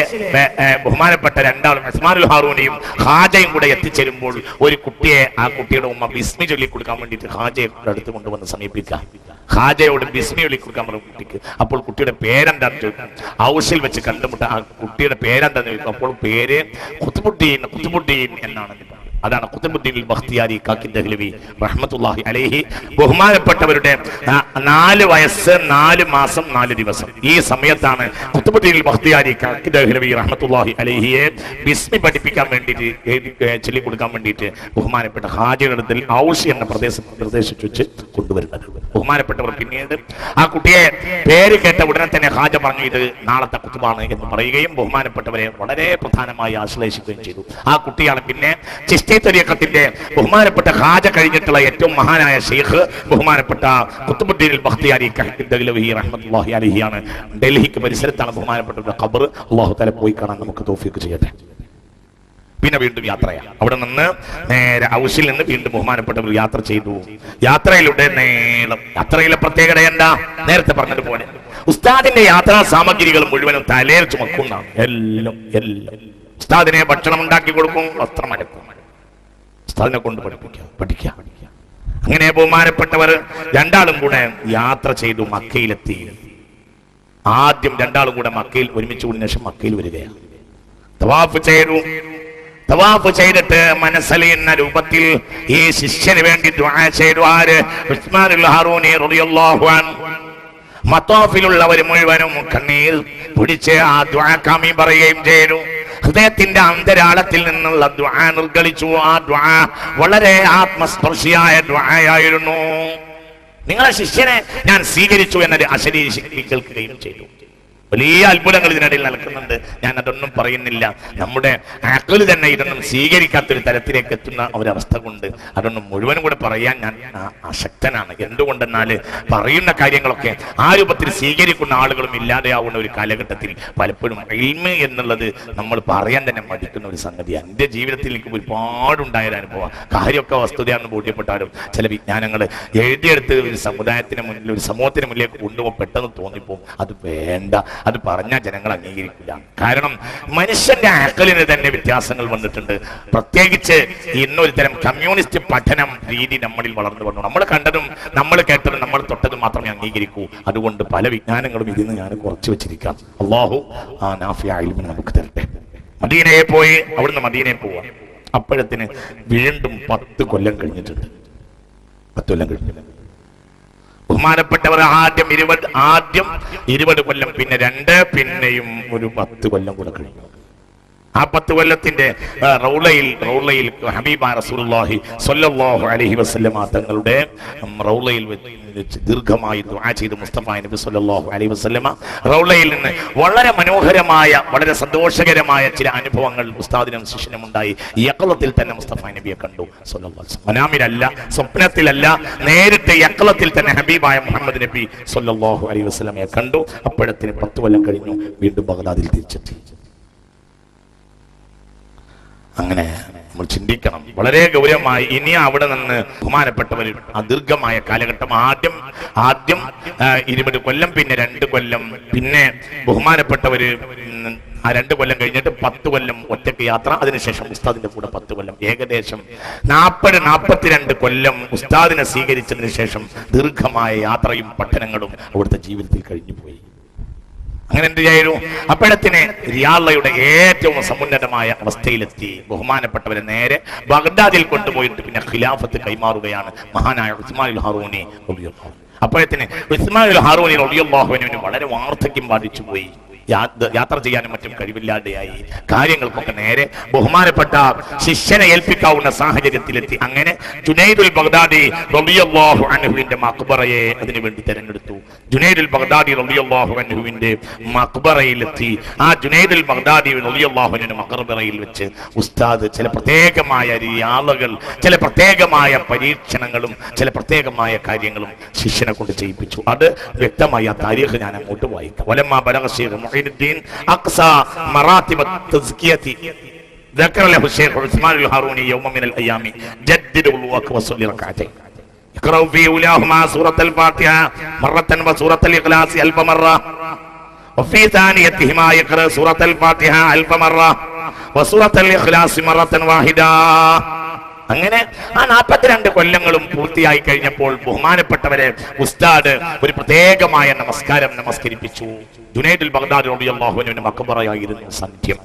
ബഹുമാനപ്പെട്ട രണ്ടാളും ഉസ്മാനുൽ ഹാറൂനിയും ഖാജയും കൂടെ എത്തിച്ചേരുമ്പോൾ ഒരു കുട്ടിയെ ആ കുട്ടിയുടെ ഉമ്മ ബിസ്മി ചൊല്ലി കൊടുക്കാൻ വേണ്ടിയിട്ട് ഖാജയെ അടുത്ത് കൊണ്ടുവന്ന് സമീപിക്കുക. ഖാജയോട് ബിസ്മി ചൊല്ലി കൊടുക്കാൻ പറഞ്ഞു കുട്ടിക്ക്. അപ്പോൾ കുട്ടിയുടെ പേരെന്താന്ന് ചോദിക്കും. ഔഷിൽ വെച്ച് കണ്ടുമുട്ട ആ കുട്ടിയുടെ പേരെന്താന്ന് ചോദിക്കും. അപ്പോൾ പേര് ഖുത്ബുദ്ദീൻ എന്നാണ്. അതാണ് ഖുത്ബുദ്ദീൻ ബഖ്തിയാരി കാക്കി ദഹ്ലവി റഹ്മത്തുള്ളാഹി അലൈഹി. ബഹുമാനപ്പെട്ടവരുടെ 4 വയസ്സ് 4 മാസം 4 ദിവസം ഈ സമയത്താണ് ഖുത്ബുദ്ദീൻ ബഖ്തിയാരി കാക്കി ദഹ്ലവി റഹ്മത്തുള്ളാഹി അലൈഹിയെ ബിസ്മി പഠിപ്പിക്കാൻ വേണ്ടിയിട്ട് ചൊല്ലി കൊടുക്കാൻ വേണ്ടിയിട്ട് ബഹുമാനപ്പെട്ട ഖാജയുടെ അടുത്ത് ഔഷ് എന്ന പ്രദേശത്ത് വെച്ച് കൊണ്ടുവരുന്നത്. ബഹുമാനപ്പെട്ടവർ പിന്നീട് ആ കുട്ടിയെ പേര് കേട്ട ഉടനെ തന്നെ ഖാജ പറഞ്ഞു ഇത് നാളത്തെ ഖുത്ബാണ് എന്ന് പറയുകയും ബഹുമാനപ്പെട്ടവരെ വളരെ പ്രധാനമായി ആശ്ലേഷിക്കുകയും ചെയ്തു. ആ കുട്ടിയാണ് പിന്നെ ചിശ്തി തരീഖത്തിന്റെ ബഹുമാനപ്പെട്ട ഖാജ കഴിഞ്ഞിട്ടുള്ള ഏറ്റവും മഹാനായ ഷെയ്ഖ് ബഹുമാനപ്പെട്ട ഖുത്ബുദ്ദീൻ ബഖ്തിയാരി ദഹ്ലവി റഹ്മത്തുള്ളാഹി അലൈഹിയാണ്. ഡൽഹിക്ക് പരിസരത്താണ് ബഹുമാനപ്പെട്ട ഖബർ. അല്ലാഹു തആല പോയി കാണാൻ നമുക്ക് തൗഫീഖ് ചെയ്യട്ടെ. പിന്നെ വീണ്ടും യാത്രയാണ്. അവിടെ നിന്ന് നേരെ ഔഷിൽ നിന്ന് വീണ്ടും ബഹുമാനപ്പെട്ടവർ യാത്ര ചെയ്തു. യാത്രയിലൂടെ യാത്രയിലെ പ്രത്യേകത എന്താ? നേരത്തെ പറഞ്ഞതുപോലെ ഉസ്താദിന്റെ യാത്രാ സാമഗ്രികൾ മുഴുവനും തലയിൽ ചുമക്കുന്നതാണ്. എല്ലാം ഉസ്താദിനെ ഭക്ഷണം ഉണ്ടാക്കി കൊടുക്കും, വസ്ത്രം അലക്കും, ഉസ്താദിനെ കൊണ്ട് പഠിക്കുക. അങ്ങനെ ബഹുമാനപ്പെട്ടവർ രണ്ടാളും കൂടെ യാത്ര ചെയ്തു മക്കയിലെത്തി. ആദ്യം രണ്ടാളും കൂടെ മക്കയിൽ ഒരുമിച്ച് കൂടിയ ശേഷം മക്കയിൽ വരികയാണ്. തവാഫ് ചെയ്തിട്ട് മനസ്സലിയുന്ന രൂപത്തിൽ ഈ ശിഷ്യന് വേണ്ടി ദുആ ചെയ്തു. ആര്? ഉസ്മാനുൽ ഹാറൂനി റളിയല്ലാഹു അൻഹു. മത്താഫിലുള്ളവർ മുഴുവനും കണ്ണീർ പിടിച്ച് ആ ദുആ ആമീൻ പറയുകയും ചെയ്തു. ഹൃദയത്തിന്റെ അന്തരാളത്തിൽ നിന്നുള്ള ദുആ നിർഗളിച്ചു. ആ ദുആ വളരെ ആത്മസ്പർശിയായ ദുആയായിരുന്നു. നിങ്ങളെ ശിഷ്യനെ ഞാൻ സ്വീകരിച്ചു എന്നത് അശരീരി കേൾക്കുകയും ചെയ്തു. വലിയ അത്ഭുതങ്ങൾ ഇതിനിടയിൽ നടക്കുന്നുണ്ട്. ഞാൻ അതൊന്നും പറയുന്നില്ല. നമ്മുടെ അഖ്ൽ തന്നെ ഇതൊന്നും സ്വീകരിക്കാത്തൊരു തരത്തിലേക്ക് എത്തുന്ന ഒരവസ്ഥ കൊണ്ട് അതൊന്നും മുഴുവനും കൂടെ പറയാൻ ഞാൻ അശക്തനാണ്. എന്തുകൊണ്ടെന്നാൽ പറയുന്ന കാര്യങ്ങളൊക്കെ ആ രൂപത്തിൽ സ്വീകരിക്കുന്ന ആളുകളും ഇല്ലാതെയാവുന്ന ഒരു കാലഘട്ടത്തിൽ പലപ്പോഴും ഇൽമ് എന്നുള്ളത് നമ്മൾ പറയാൻ തന്നെ മടിക്കുന്ന ഒരു സംഗതിയാണ്. എൻ്റെ ജീവിതത്തിൽ എനിക്ക് ഒരുപാടുണ്ടായൊരു അനുഭവം. കാര്യമൊക്കെ വസ്തുതയാണെന്ന് ബോധ്യപ്പെട്ടാലും ചില വിജ്ഞാനങ്ങൾ എഴുതിയെടുത്ത് ഒരു സമുദായത്തിന് മുന്നിൽ ഒരു സമൂഹത്തിന് മുന്നിലേക്ക് കൊണ്ടുപോകും പെട്ടെന്ന് തോന്നിപ്പോവും അത് വേണ്ട, അത് പറഞ്ഞാൽ ജനങ്ങൾ അംഗീകരിക്കില്ല. കാരണം മനുഷ്യന്റെ അഖലിന് തന്നെ വ്യത്യാസങ്ങൾ വന്നിട്ടുണ്ട്. പ്രത്യേകിച്ച് ഇന്നൊരു തരം കമ്മ്യൂണിസ്റ്റ് പഠനം രീതി നമ്മളിൽ വളർന്നു വന്നു. നമ്മൾ കണ്ടതും നമ്മൾ കേട്ടതും നമ്മൾ തൊട്ടതും മാത്രമേ അംഗീകരിക്കൂ. അതുകൊണ്ട് പല വിജ്ഞാനങ്ങളും ഇതിന്ന് ഞാൻ കുറച്ച് വെച്ചിരിക്കാം. അല്ലാഹു ആ നാഫിയ ഇൽമിനെ നമുക്ക് തരട്ടെ. മദീനയെ പോയി അവിടുന്ന് മദീനയെ പോവാം. അപ്പോഴത്തിന് വീണ്ടും 10 കൊല്ലം കഴിഞ്ഞിട്ടുണ്ട്. 10 കൊല്ലം കഴിഞ്ഞിട്ടുണ്ട്. ബഹുമാനപ്പെട്ടവർ ആദ്യം 20 കൊല്ലം, പിന്നെ 2, പിന്നെയും ഒരു 10 കൊല്ലം കൂടെ കഴിഞ്ഞു. ആ 10 കൊല്ലത്തിന്റെ റൗളയിൽ ഹബീബ റസൂലുള്ളാഹി സ്വല്ലല്ലാഹു അലൈഹി വസല്ലമ തങ്ങളുടെ റൗളയിൽ വെച്ച് ദീർഘമായി ദുആ ചെയ്തു മുസ്തഫ നബി സ്വല്ലല്ലാഹു അലൈഹി വസല്ലമ. റൗളയിൽ നിന്ന് വളരെ മനോഹരമായ വളരെ സന്തോഷകരമായ ചില അനുഭവങ്ങൾ ഉസ്താദിനും ശിഷ്യനും ഉണ്ടായി. യഖ്ലത്തിൽ തന്നെ മുസ്തഫ നബിയെ കണ്ടു സ്വല്ലല്ലാഹു അലൈഹി വസല്ലം. മനാമിലല്ല, സ്വപ്നത്തിലല്ല, നേരിട്ട് യഖ്ലത്തിൽ തന്നെ ഹബീബായ മുഹമ്മദ് നബി സ്വല്ലല്ലാഹു അലൈഹി വസല്ലമയെ കണ്ടു. അപ്പോഴത്തിന് 10 കൊല്ലം കഴിഞ്ഞു. വീണ്ടും ബഗ്ദാദിൽ തിരിച്ചെത്തി. അങ്ങനെ നമ്മൾ ചിന്തിക്കണം വളരെ ഗൗരവമായി. ഇനി അവിടെ നിന്ന് ബഹുമാനപ്പെട്ടവർ ദീർഘമായ കാലഘട്ടം ആദ്യം 20 കൊല്ലം, പിന്നെ 2 കൊല്ലം, പിന്നെ ബഹുമാനപ്പെട്ടവര് ആ 2 കൊല്ലം കഴിഞ്ഞിട്ട് 10 കൊല്ലം ഒറ്റയ്ക്ക് യാത്ര. അതിനുശേഷം ഉസ്താദിന്റെ കൂടെ 10 കൊല്ലം, ഏകദേശം 42 കൊല്ലം ഉസ്താദിനെ സ്വീകരിച്ചതിന് ശേഷം ദീർഘമായ യാത്രയും പഠനങ്ങളും അവിടുത്തെ ജീവിതത്തിൽ കഴിഞ്ഞു പോയി. അങ്ങനെ എന്ത് ചെയ്തു? അപ്പോഴത്തിന് റിയാളയുടെ ഏറ്റവും സമുന്നതമായ അവസ്ഥയിലെത്തി. ബഹുമാനപ്പെട്ടവരെ നേരെ ബഗ്ദാദിൽ കൊണ്ടുപോയിട്ട് പിന്നെ ഖിലാഫത്ത് കൈമാറുകയാണ് മഹാനായ ഉസ്മാനുൽ ഹാറൂനി റളിയല്ലാഹു അൻഹു. അപ്പോഴത്തിന് ഉസ്മാനുൽ ഹാറൂനി റളിയല്ലാഹു അൻഹുവിന് വളരെ വാർദ്ധക്യം ബാധിച്ചു പോയി. യാത്ര ചെയ്യാനും മറ്റും കഴിവില്ലാതെയായി. കാര്യങ്ങൾക്കൊക്കെ നേരെ ബഹുമാനപ്പെട്ട ശിഷ്യനെ ഏൽപ്പിക്കാവുന്ന സാഹചര്യത്തിലെത്തി. അങ്ങനെ ജുനൈദുൽ ബഗ്ദാദി റളിയല്ലാഹു അൻഹുവിന്റെ മഖ്ബറയെ അതിനുവേണ്ടി തെരഞ്ഞെടുത്തു. ജുനൈദുൽ ബഗ്ദാദി റളിയല്ലാഹു അൻഹുവിന്റെ മഖ്ബറയിലെത്തി. ആ ജുനൈദുൽ ബഗ്ദാദി റളിയല്ലാഹു അൻഹുവിന്റെ മഖ്ബറയിൽ വെച്ച് ഉസ്താദ് ചില പ്രത്യേകമായ റിയാളുകൾ, ചില പ്രത്യേകമായ പരീക്ഷണങ്ങളും ചില പ്രത്യേകമായ കാര്യങ്ങളും ശിഷ്യനെ കൊണ്ട് ചെയ്യിപ്പിച്ചു. അത് വ്യക്തമായി ആ താരീഖ് ഞാൻ അങ്ങോട്ട് വായിക്കാം. വലമ്മാ ബലഗ ശൈഖ് الدين أقصى مراتب التزكية ذكر له الشيخ عثمان الهاروني يوم من الأيام جدد وضوءك وصلي ركعتين يقرأ في أولاهما سورة الفاتحة مرة وسورة الإخلاص 1000 مرة وفي ثانيتهما يقرأ سورة الفاتحة 1000 مرة وسورة الإخلاص مرة واحدة. അങ്ങനെ ആ 42 കൊല്ലങ്ങളും പൂർത്തിയായി കഴിഞ്ഞപ്പോൾ ബഹുമാനപ്പെട്ടവരെ ഉസ്താദ് ഒരു പ്രത്യേകമായ നമസ്കാരം നമസ്കരിപ്പിച്ചു. ജുനൈദുൽ ബഗ്ദാദി റളിയല്ലാഹു അൻഹുവിന്റെ മഖ്ബറയായിരുന്നു സന്ധ്യം.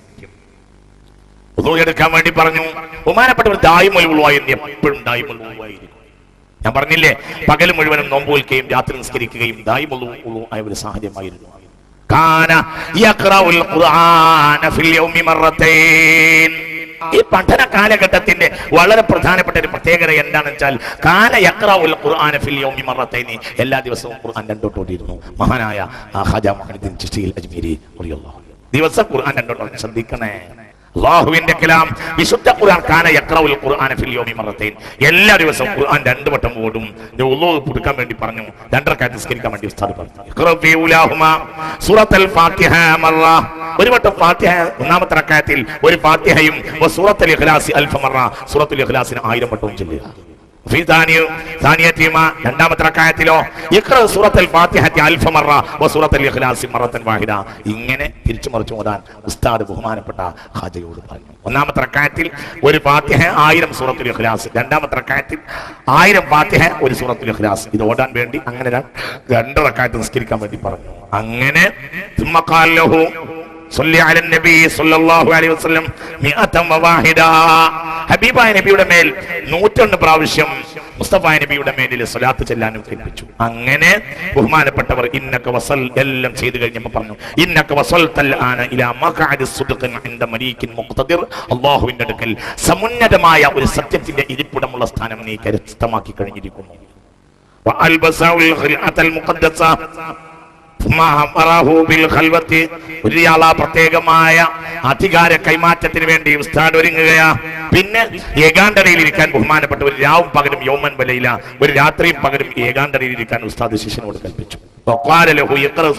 വുളൂ എടുക്കാൻ വേണ്ടി പറഞ്ഞു. ബഹുമാനപ്പെട്ടവർ ദായിമുൽ വുളൂആയിരുന്നു, എപ്പോഴും ദായിമുൽ വുളൂആയിരുന്നു. ഞാൻ പറഞ്ഞില്ലേ, പകൽ മുഴുവനും നോമ്പ് നോൽക്കുകയും രാത്രി നിസ്കരിക്കുകയും ദായിമുൽ വുളൂ ആയ ഒരു സാഹചര്യമായിരുന്നു. കാന യഖറഉൽ ഖുർആന ഫിൽ യൗമി മറത്തൈൻ. ഈ പഠന കാലഘട്ടത്തിന്റെ വളരെ പ്രധാനപ്പെട്ട ഒരു പ്രത്യേകത എന്താണെന്ന് വെച്ചാൽ കാന യഖറഉൽ ഖുർആന ഫിൽ യൗമി മറത്തൈൻ. എല്ലാ ദിവസവും ഖുർആൻ രണ്ടോട്ട് ഓതിയിരുന്നു മഹാനായ ഖാജ മുഹമ്മദ് ചിശ്തി അജ്മീരി റളിയല്ലാഹു അൻഹു. ദിവസം ഖുർആൻ രണ്ടോട്ട്. ശ്രദ്ധിക്കണേ, അല്ലാഹുവിന്റെ കലാം വിശുദ്ധ ഖുർആൻ കാന യഖറഉൽ ഖുർആന ഫിൽ യൗമി മറത്തൈൻ. എല്ലാ ദിവസവും ഖുർആൻ 2 വട്ടം ഓടും. വുളൂ എടുക്കാൻ വേണ്ടി പറഞ്ഞു, 2 റക്അത്ത് നിസ്കരിക്കാൻ വേണ്ടി ഉസ്താദ് പറഞ്ഞു. യഖറഉ ഫീ ഉലാഹുമാ സൂറത്തുൽ ഫാത്തിഹ മറ. ഒരു വട്ടം ഫാത്തിഹ ഒന്നാമത്തെ റക്അത്തിൽ ഒരു ഫാത്തിഹയും സൂറത്തുൽ ഇഖ്ലാസ് 1000 മറ. സൂറത്തുൽ ഇഖ്ലാസിനെ 1000 വട്ടവും ചൊല്ലുക. ഫീ താനിയതിഹിമാ രണ്ടാമത്തെ റക്അത്തിലോ യഖറഉ സൂറത്തുൽ ഫാത്തിഹത്തി 1000 മറ വസൂറത്തുൽ ഇഖ്ലാസ് മറത്തൻ വാഹിദ. ഇങ്ങനെ തിരിച്ചു മറിച്ചു ഓതാൻ ഉസ്താദ് ബഹുമാനപ്പെട്ട ഖാജയോട് പറഞ്ഞു. ഒന്നാമത്തെ റക്അത്തിൽ ഒരു ഫാത്തിഹ 1000 സൂറത്തുൽ ഇഖ്ലാസ്, രണ്ടാമത്തെ റക്അത്തിൽ 1000 ഫാത്തിഹ ഒരു സൂറത്തുൽ ഇഖ്ലാസ്. ഇത് ഓടാൻ വേണ്ടി അങ്ങനെ 2 റക്അത്ത് നിസ്കരിക്കാൻ വേണ്ടി പറഞ്ഞു. അങ്ങനെ ثم قال له صلي على النبي صلى الله عليه وسلم 101. ഹബീബായ നബിയുടെ മേൽ 101 പ്രാവശ്യം മുസ്തഫ നബിയുടെ മേലിൽ സ്വലാത്ത് ചെല്ലാനും കൽപ്പിച്ചു. അങ്ങനെ ബഹുമാനപ്പെട്ടവർ ഇന്നക വസൽ എല്ലാം ചെയ്തു കഴിഞ്ഞപ്പോൾ പറഞ്ഞു, ഇന്നക വസൽതൽ ആന ഇലാ മഖഅദി സിദ്ഖിൻ ഇൻദ മലീകിൻ മുഖ്തദിർ. അല്ലാഹുവിന്റെ അടുക്കൽ സമുന്നതമായ ഒരു സത്യത്തിന്റെ ഇരിപ്പിടമുള്ള സ്ഥാനം നീ കരസ്ഥമാക്കി കഴിഞ്ഞിരിക്കുന്നു. വഅൽബസഉൽ ഖിൽഅത്തൽ മുഖദ്ദസ പ്രത്യേകമായ അധികാര കൈമാറ്റത്തിന് വേണ്ടി ഉസ്താദ് ഒരുങ്ങുകയാ. പിന്നെ ഏകാന്തതയിൽ ഇരിക്കാൻ ബഹുമാനപ്പെട്ട ഒരു രാവും പകലും യൗമൻ വലയില, ഒരു രാത്രിയും പകലും ഏകാന്തതയിൽ ഇരിക്കാൻ ഉസ്താദ് ശിഷ്യനോട് കൽപ്പിച്ചു.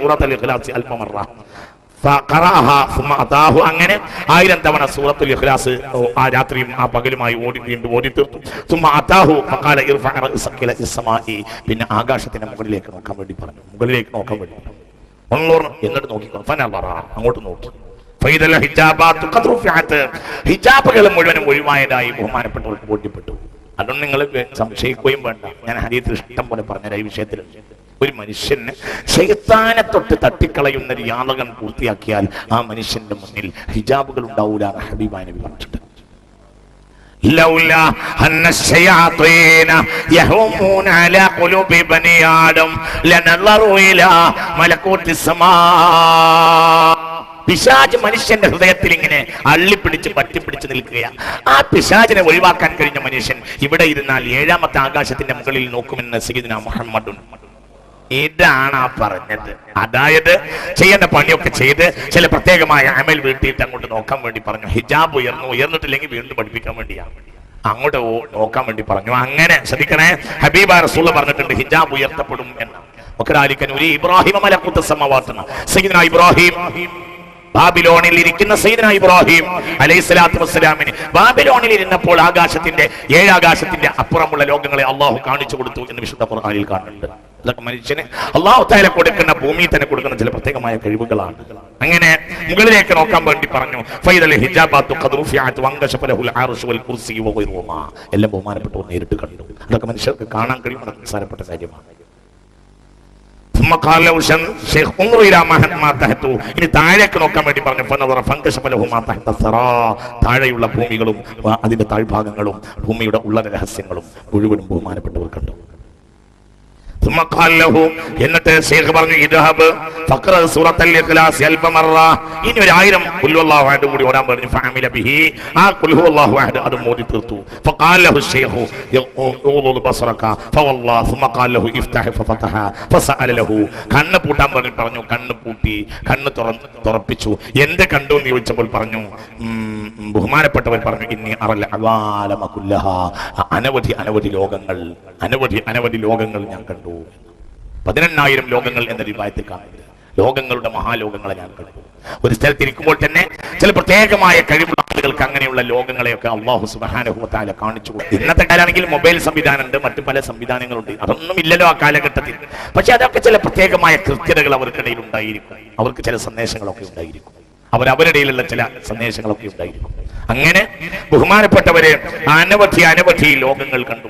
സൂറത്തുൽ ഇഖ്ലാസ് 1000 മറ. അങ്ങനെ 1000 തവണ സൂറത്തുൽ ഇഖ്ലാസ് ആ രാത്രിയും ആ പകലുമായി വീണ്ടും ഓടി തീർത്തു. പിന്നെ ആകാശത്തിന്റെ മുകളിലേക്ക് നോക്കാൻ വേണ്ടി പറഞ്ഞു. മുകളിലേക്ക് നോക്കാൻ വേണ്ടി എന്നിട്ട് നോക്കിക്കോ. അങ്ങോട്ട് നോക്കി. ഹിജാബുകൾ മുഴുവനും ഒഴിവായതായി ബഹുമാനപ്പെട്ടവർക്ക് ബോധ്യപ്പെട്ടു. അതൊന്നും നിങ്ങൾ സംശയിക്കുകയും വേണ്ട. ഞാൻ ഹദീസിൽ ഇഷ്ടം പോലെ പറഞ്ഞ ഈ വിഷയത്തിൽ ഒരു മനുഷ്യന് ശൈത്താനെ തൊട്ട് തട്ടിക്കളയുന്ന റിയാദകൾ പൂർത്തിയാക്കിയാൽ ആ മനുഷ്യന്റെ മുന്നിൽ ഹിജാബുകൾ ഉണ്ടാവൂല. ഹബീബായ നബി പറഞ്ഞിട്ടുണ്ട്, ലൗലാ അന്ന ശയാതീന യഹൂമൂന അലാ ഖുലൂബി ബനി ആദം ലനളറു ഇലാ മലകൂതിസ് സമാ. പിശാച് മനുഷ്യന്റെ ഹൃദയത്തിൽ ഇങ്ങനെ അള്ളിപ്പിടിച്ച് പറ്റിപ്പിടിച്ച് നിൽക്കുകയാണ്. ആ പിശാചിനെ ഒഴിവാക്കാൻ കഴിഞ്ഞ മനുഷ്യൻ ഇവിടെ ഇരുന്നാൽ 7ാമത്തെ ആകാശത്തിന്റെ മുകളിൽ നോക്കുമെന്ന് സയ്യിദുനാ മുഹമ്മദ്. ഇതാണ് ആ പറഞ്ഞത്. അതായത് ചെയ്യുന്ന പണിയൊക്കെ ചെയ്ത് ചില പ്രത്യേകമായ അമൽ വീട്ടിയിട്ട് അങ്ങോട്ട് നോക്കാൻ വേണ്ടി പറഞ്ഞു. ഹിജാബ് ഉയർന്നിട്ടില്ലെങ്കിൽ വീണ്ടും പഠിപ്പിക്കാൻ വേണ്ടിയാണ് അങ്ങോട്ട് നോക്കാൻ വേണ്ടി പറഞ്ഞു. അങ്ങനെ ശ്രദ്ധിക്കണേ, ഹബീബ റസൂൽ പറഞ്ഞിട്ടുണ്ട് ഹിജാബ് ഉയർത്തപ്പെടും എന്ന്. ഇബ്രാഹിം സയ്യിദുനാ ഇബ്രാഹിം ബാബിലോണിൽ ഇരിക്കുന്ന സയ്യിദുനാ ഇബ്രാഹിം അലൈഹിസ്സലാത്തു വസ്സലാമിന് ബാബിലോണിൽ ഇരുന്നപ്പോൾ ആകാശത്തിന്റെ 7 ആകാശത്തിന്റെ അപ്പുറമുള്ള ലോകങ്ങളെ അള്ളാഹു കാണിച്ചു കൊടുത്തു എന്ന് വിശുദ്ധ ഖുർആനിൽ കാണുന്നുണ്ട്. അതൊക്കെ മനുഷ്യന് അള്ളാഹു തആല കൊടുക്കുന്ന ഭൂമിയിൽ തന്നെ കൊടുക്കുന്ന ചില പ്രത്യേകമായ കഴിവുകളാണ്. അങ്ങനെ മുകളിലേക്ക് നോക്കാൻ വേണ്ടി പറഞ്ഞു. ഫൈദൽ ഹിജാബാതു ഖദ് റുഫിഅത് വൻകശഫ ലഹുൽ അർശു വൽ കുർസി വഗൈറുഹുമാ. എല്ലാം ബഹുമാനപ്പെട്ടവർ നേരിട്ട് കണ്ടു. അതൊക്കെ മനുഷ്യർക്ക് കാണാൻ കഴിയുന്ന നിസ്സാരപ്പെട്ട കാര്യമാണ്. ഇനി താഴേക്ക് നോക്കാൻ വേണ്ടി പറഞ്ഞു. താഴെയുള്ള ഭൂമികളും അതിന്റെ താഴ്ഭാഗങ്ങളും ഭൂമിയുടെ ഉള്ള രഹസ്യങ്ങളും മുഴുവനും ബഹുമാനപ്പെട്ടവർ കണ്ടു. എന്നിട്ട് ശേഖ് പറഞ്ഞു, ഇദ്ഹബ് ഫഖറ സൂറത്തുൽ ഇഖ്ലാസ് അൽഫ മറ. ഇനി 1000 ഖുൽ ഹുവല്ലാഹു അഹദ് കൂടി ഓടാൻ പറഞ്ഞു. ഫഅമില ബിഹി, ആ ഖുൽ ഹുവല്ലാഹു അഹദ് അത് മോദി തീർത്തു. ഫഖാല ലഹു ശൈഖു യഖൂദു ബസറക ഫവല്ലാഹി ثم قال له افتح ففتح فسأل له. കണ്ണ് പൂട്ടാൻ പറഞ്ഞു. കണ്ണ് പൂട്ടി, കണ്ണ് തുറപ്പിച്ചു. എന്ത് കണ്ടു എന്ന് ചോദിച്ചപ്പോൾ പറഞ്ഞു, ബഹുമാനപ്പെട്ടവർ പറഞ്ഞു, ഇന്നി അറൽ അവാലമ കുല്ലഹ, അനവധി ലോകങ്ങൾ ഞാൻ കണ്ടു. 18,000 ലോകങ്ങൾ എന്ന റിവായത്തിൽ കാണുന്നത്. ലോകങ്ങളുടെ മഹാലോകങ്ങളെ ഞാൻ കണ്ടു. ഒരു സ്ഥലത്തിരിക്കുമ്പോൾ തന്നെ ചില പ്രത്യേകമായ കഴിവുള്ള ആളുകൾക്ക് അങ്ങനെയുള്ള ലോകങ്ങളെയൊക്കെ അല്ലാഹു സുബ്ഹാനഹു വ തആല കാണിച്ചു. ഇന്നത്തെ കാലമാണെങ്കിൽ മൊബൈൽ സംവിധാനമുണ്ട്, മറ്റു പല സംവിധാനങ്ങളുണ്ട്. അതൊന്നും ഇല്ലല്ലോ ആ കാലഘട്ടത്തിൽ. പക്ഷെ അതൊക്കെ ചില പ്രത്യേകമായ കൃത്യതകൾ അവർക്കിടയിൽ ഉണ്ടായിരിക്കും. അവർക്ക് ചില സന്ദേശങ്ങളൊക്കെ ഉണ്ടായിരിക്കും. അവരവരുടെയിലുള്ള ചില സന്ദേശങ്ങളൊക്കെ ഉണ്ടായിരിക്കും. അങ്ങനെ ബഹുമാനപ്പെട്ടവരെ അനവധി ലോകങ്ങൾ കണ്ടു.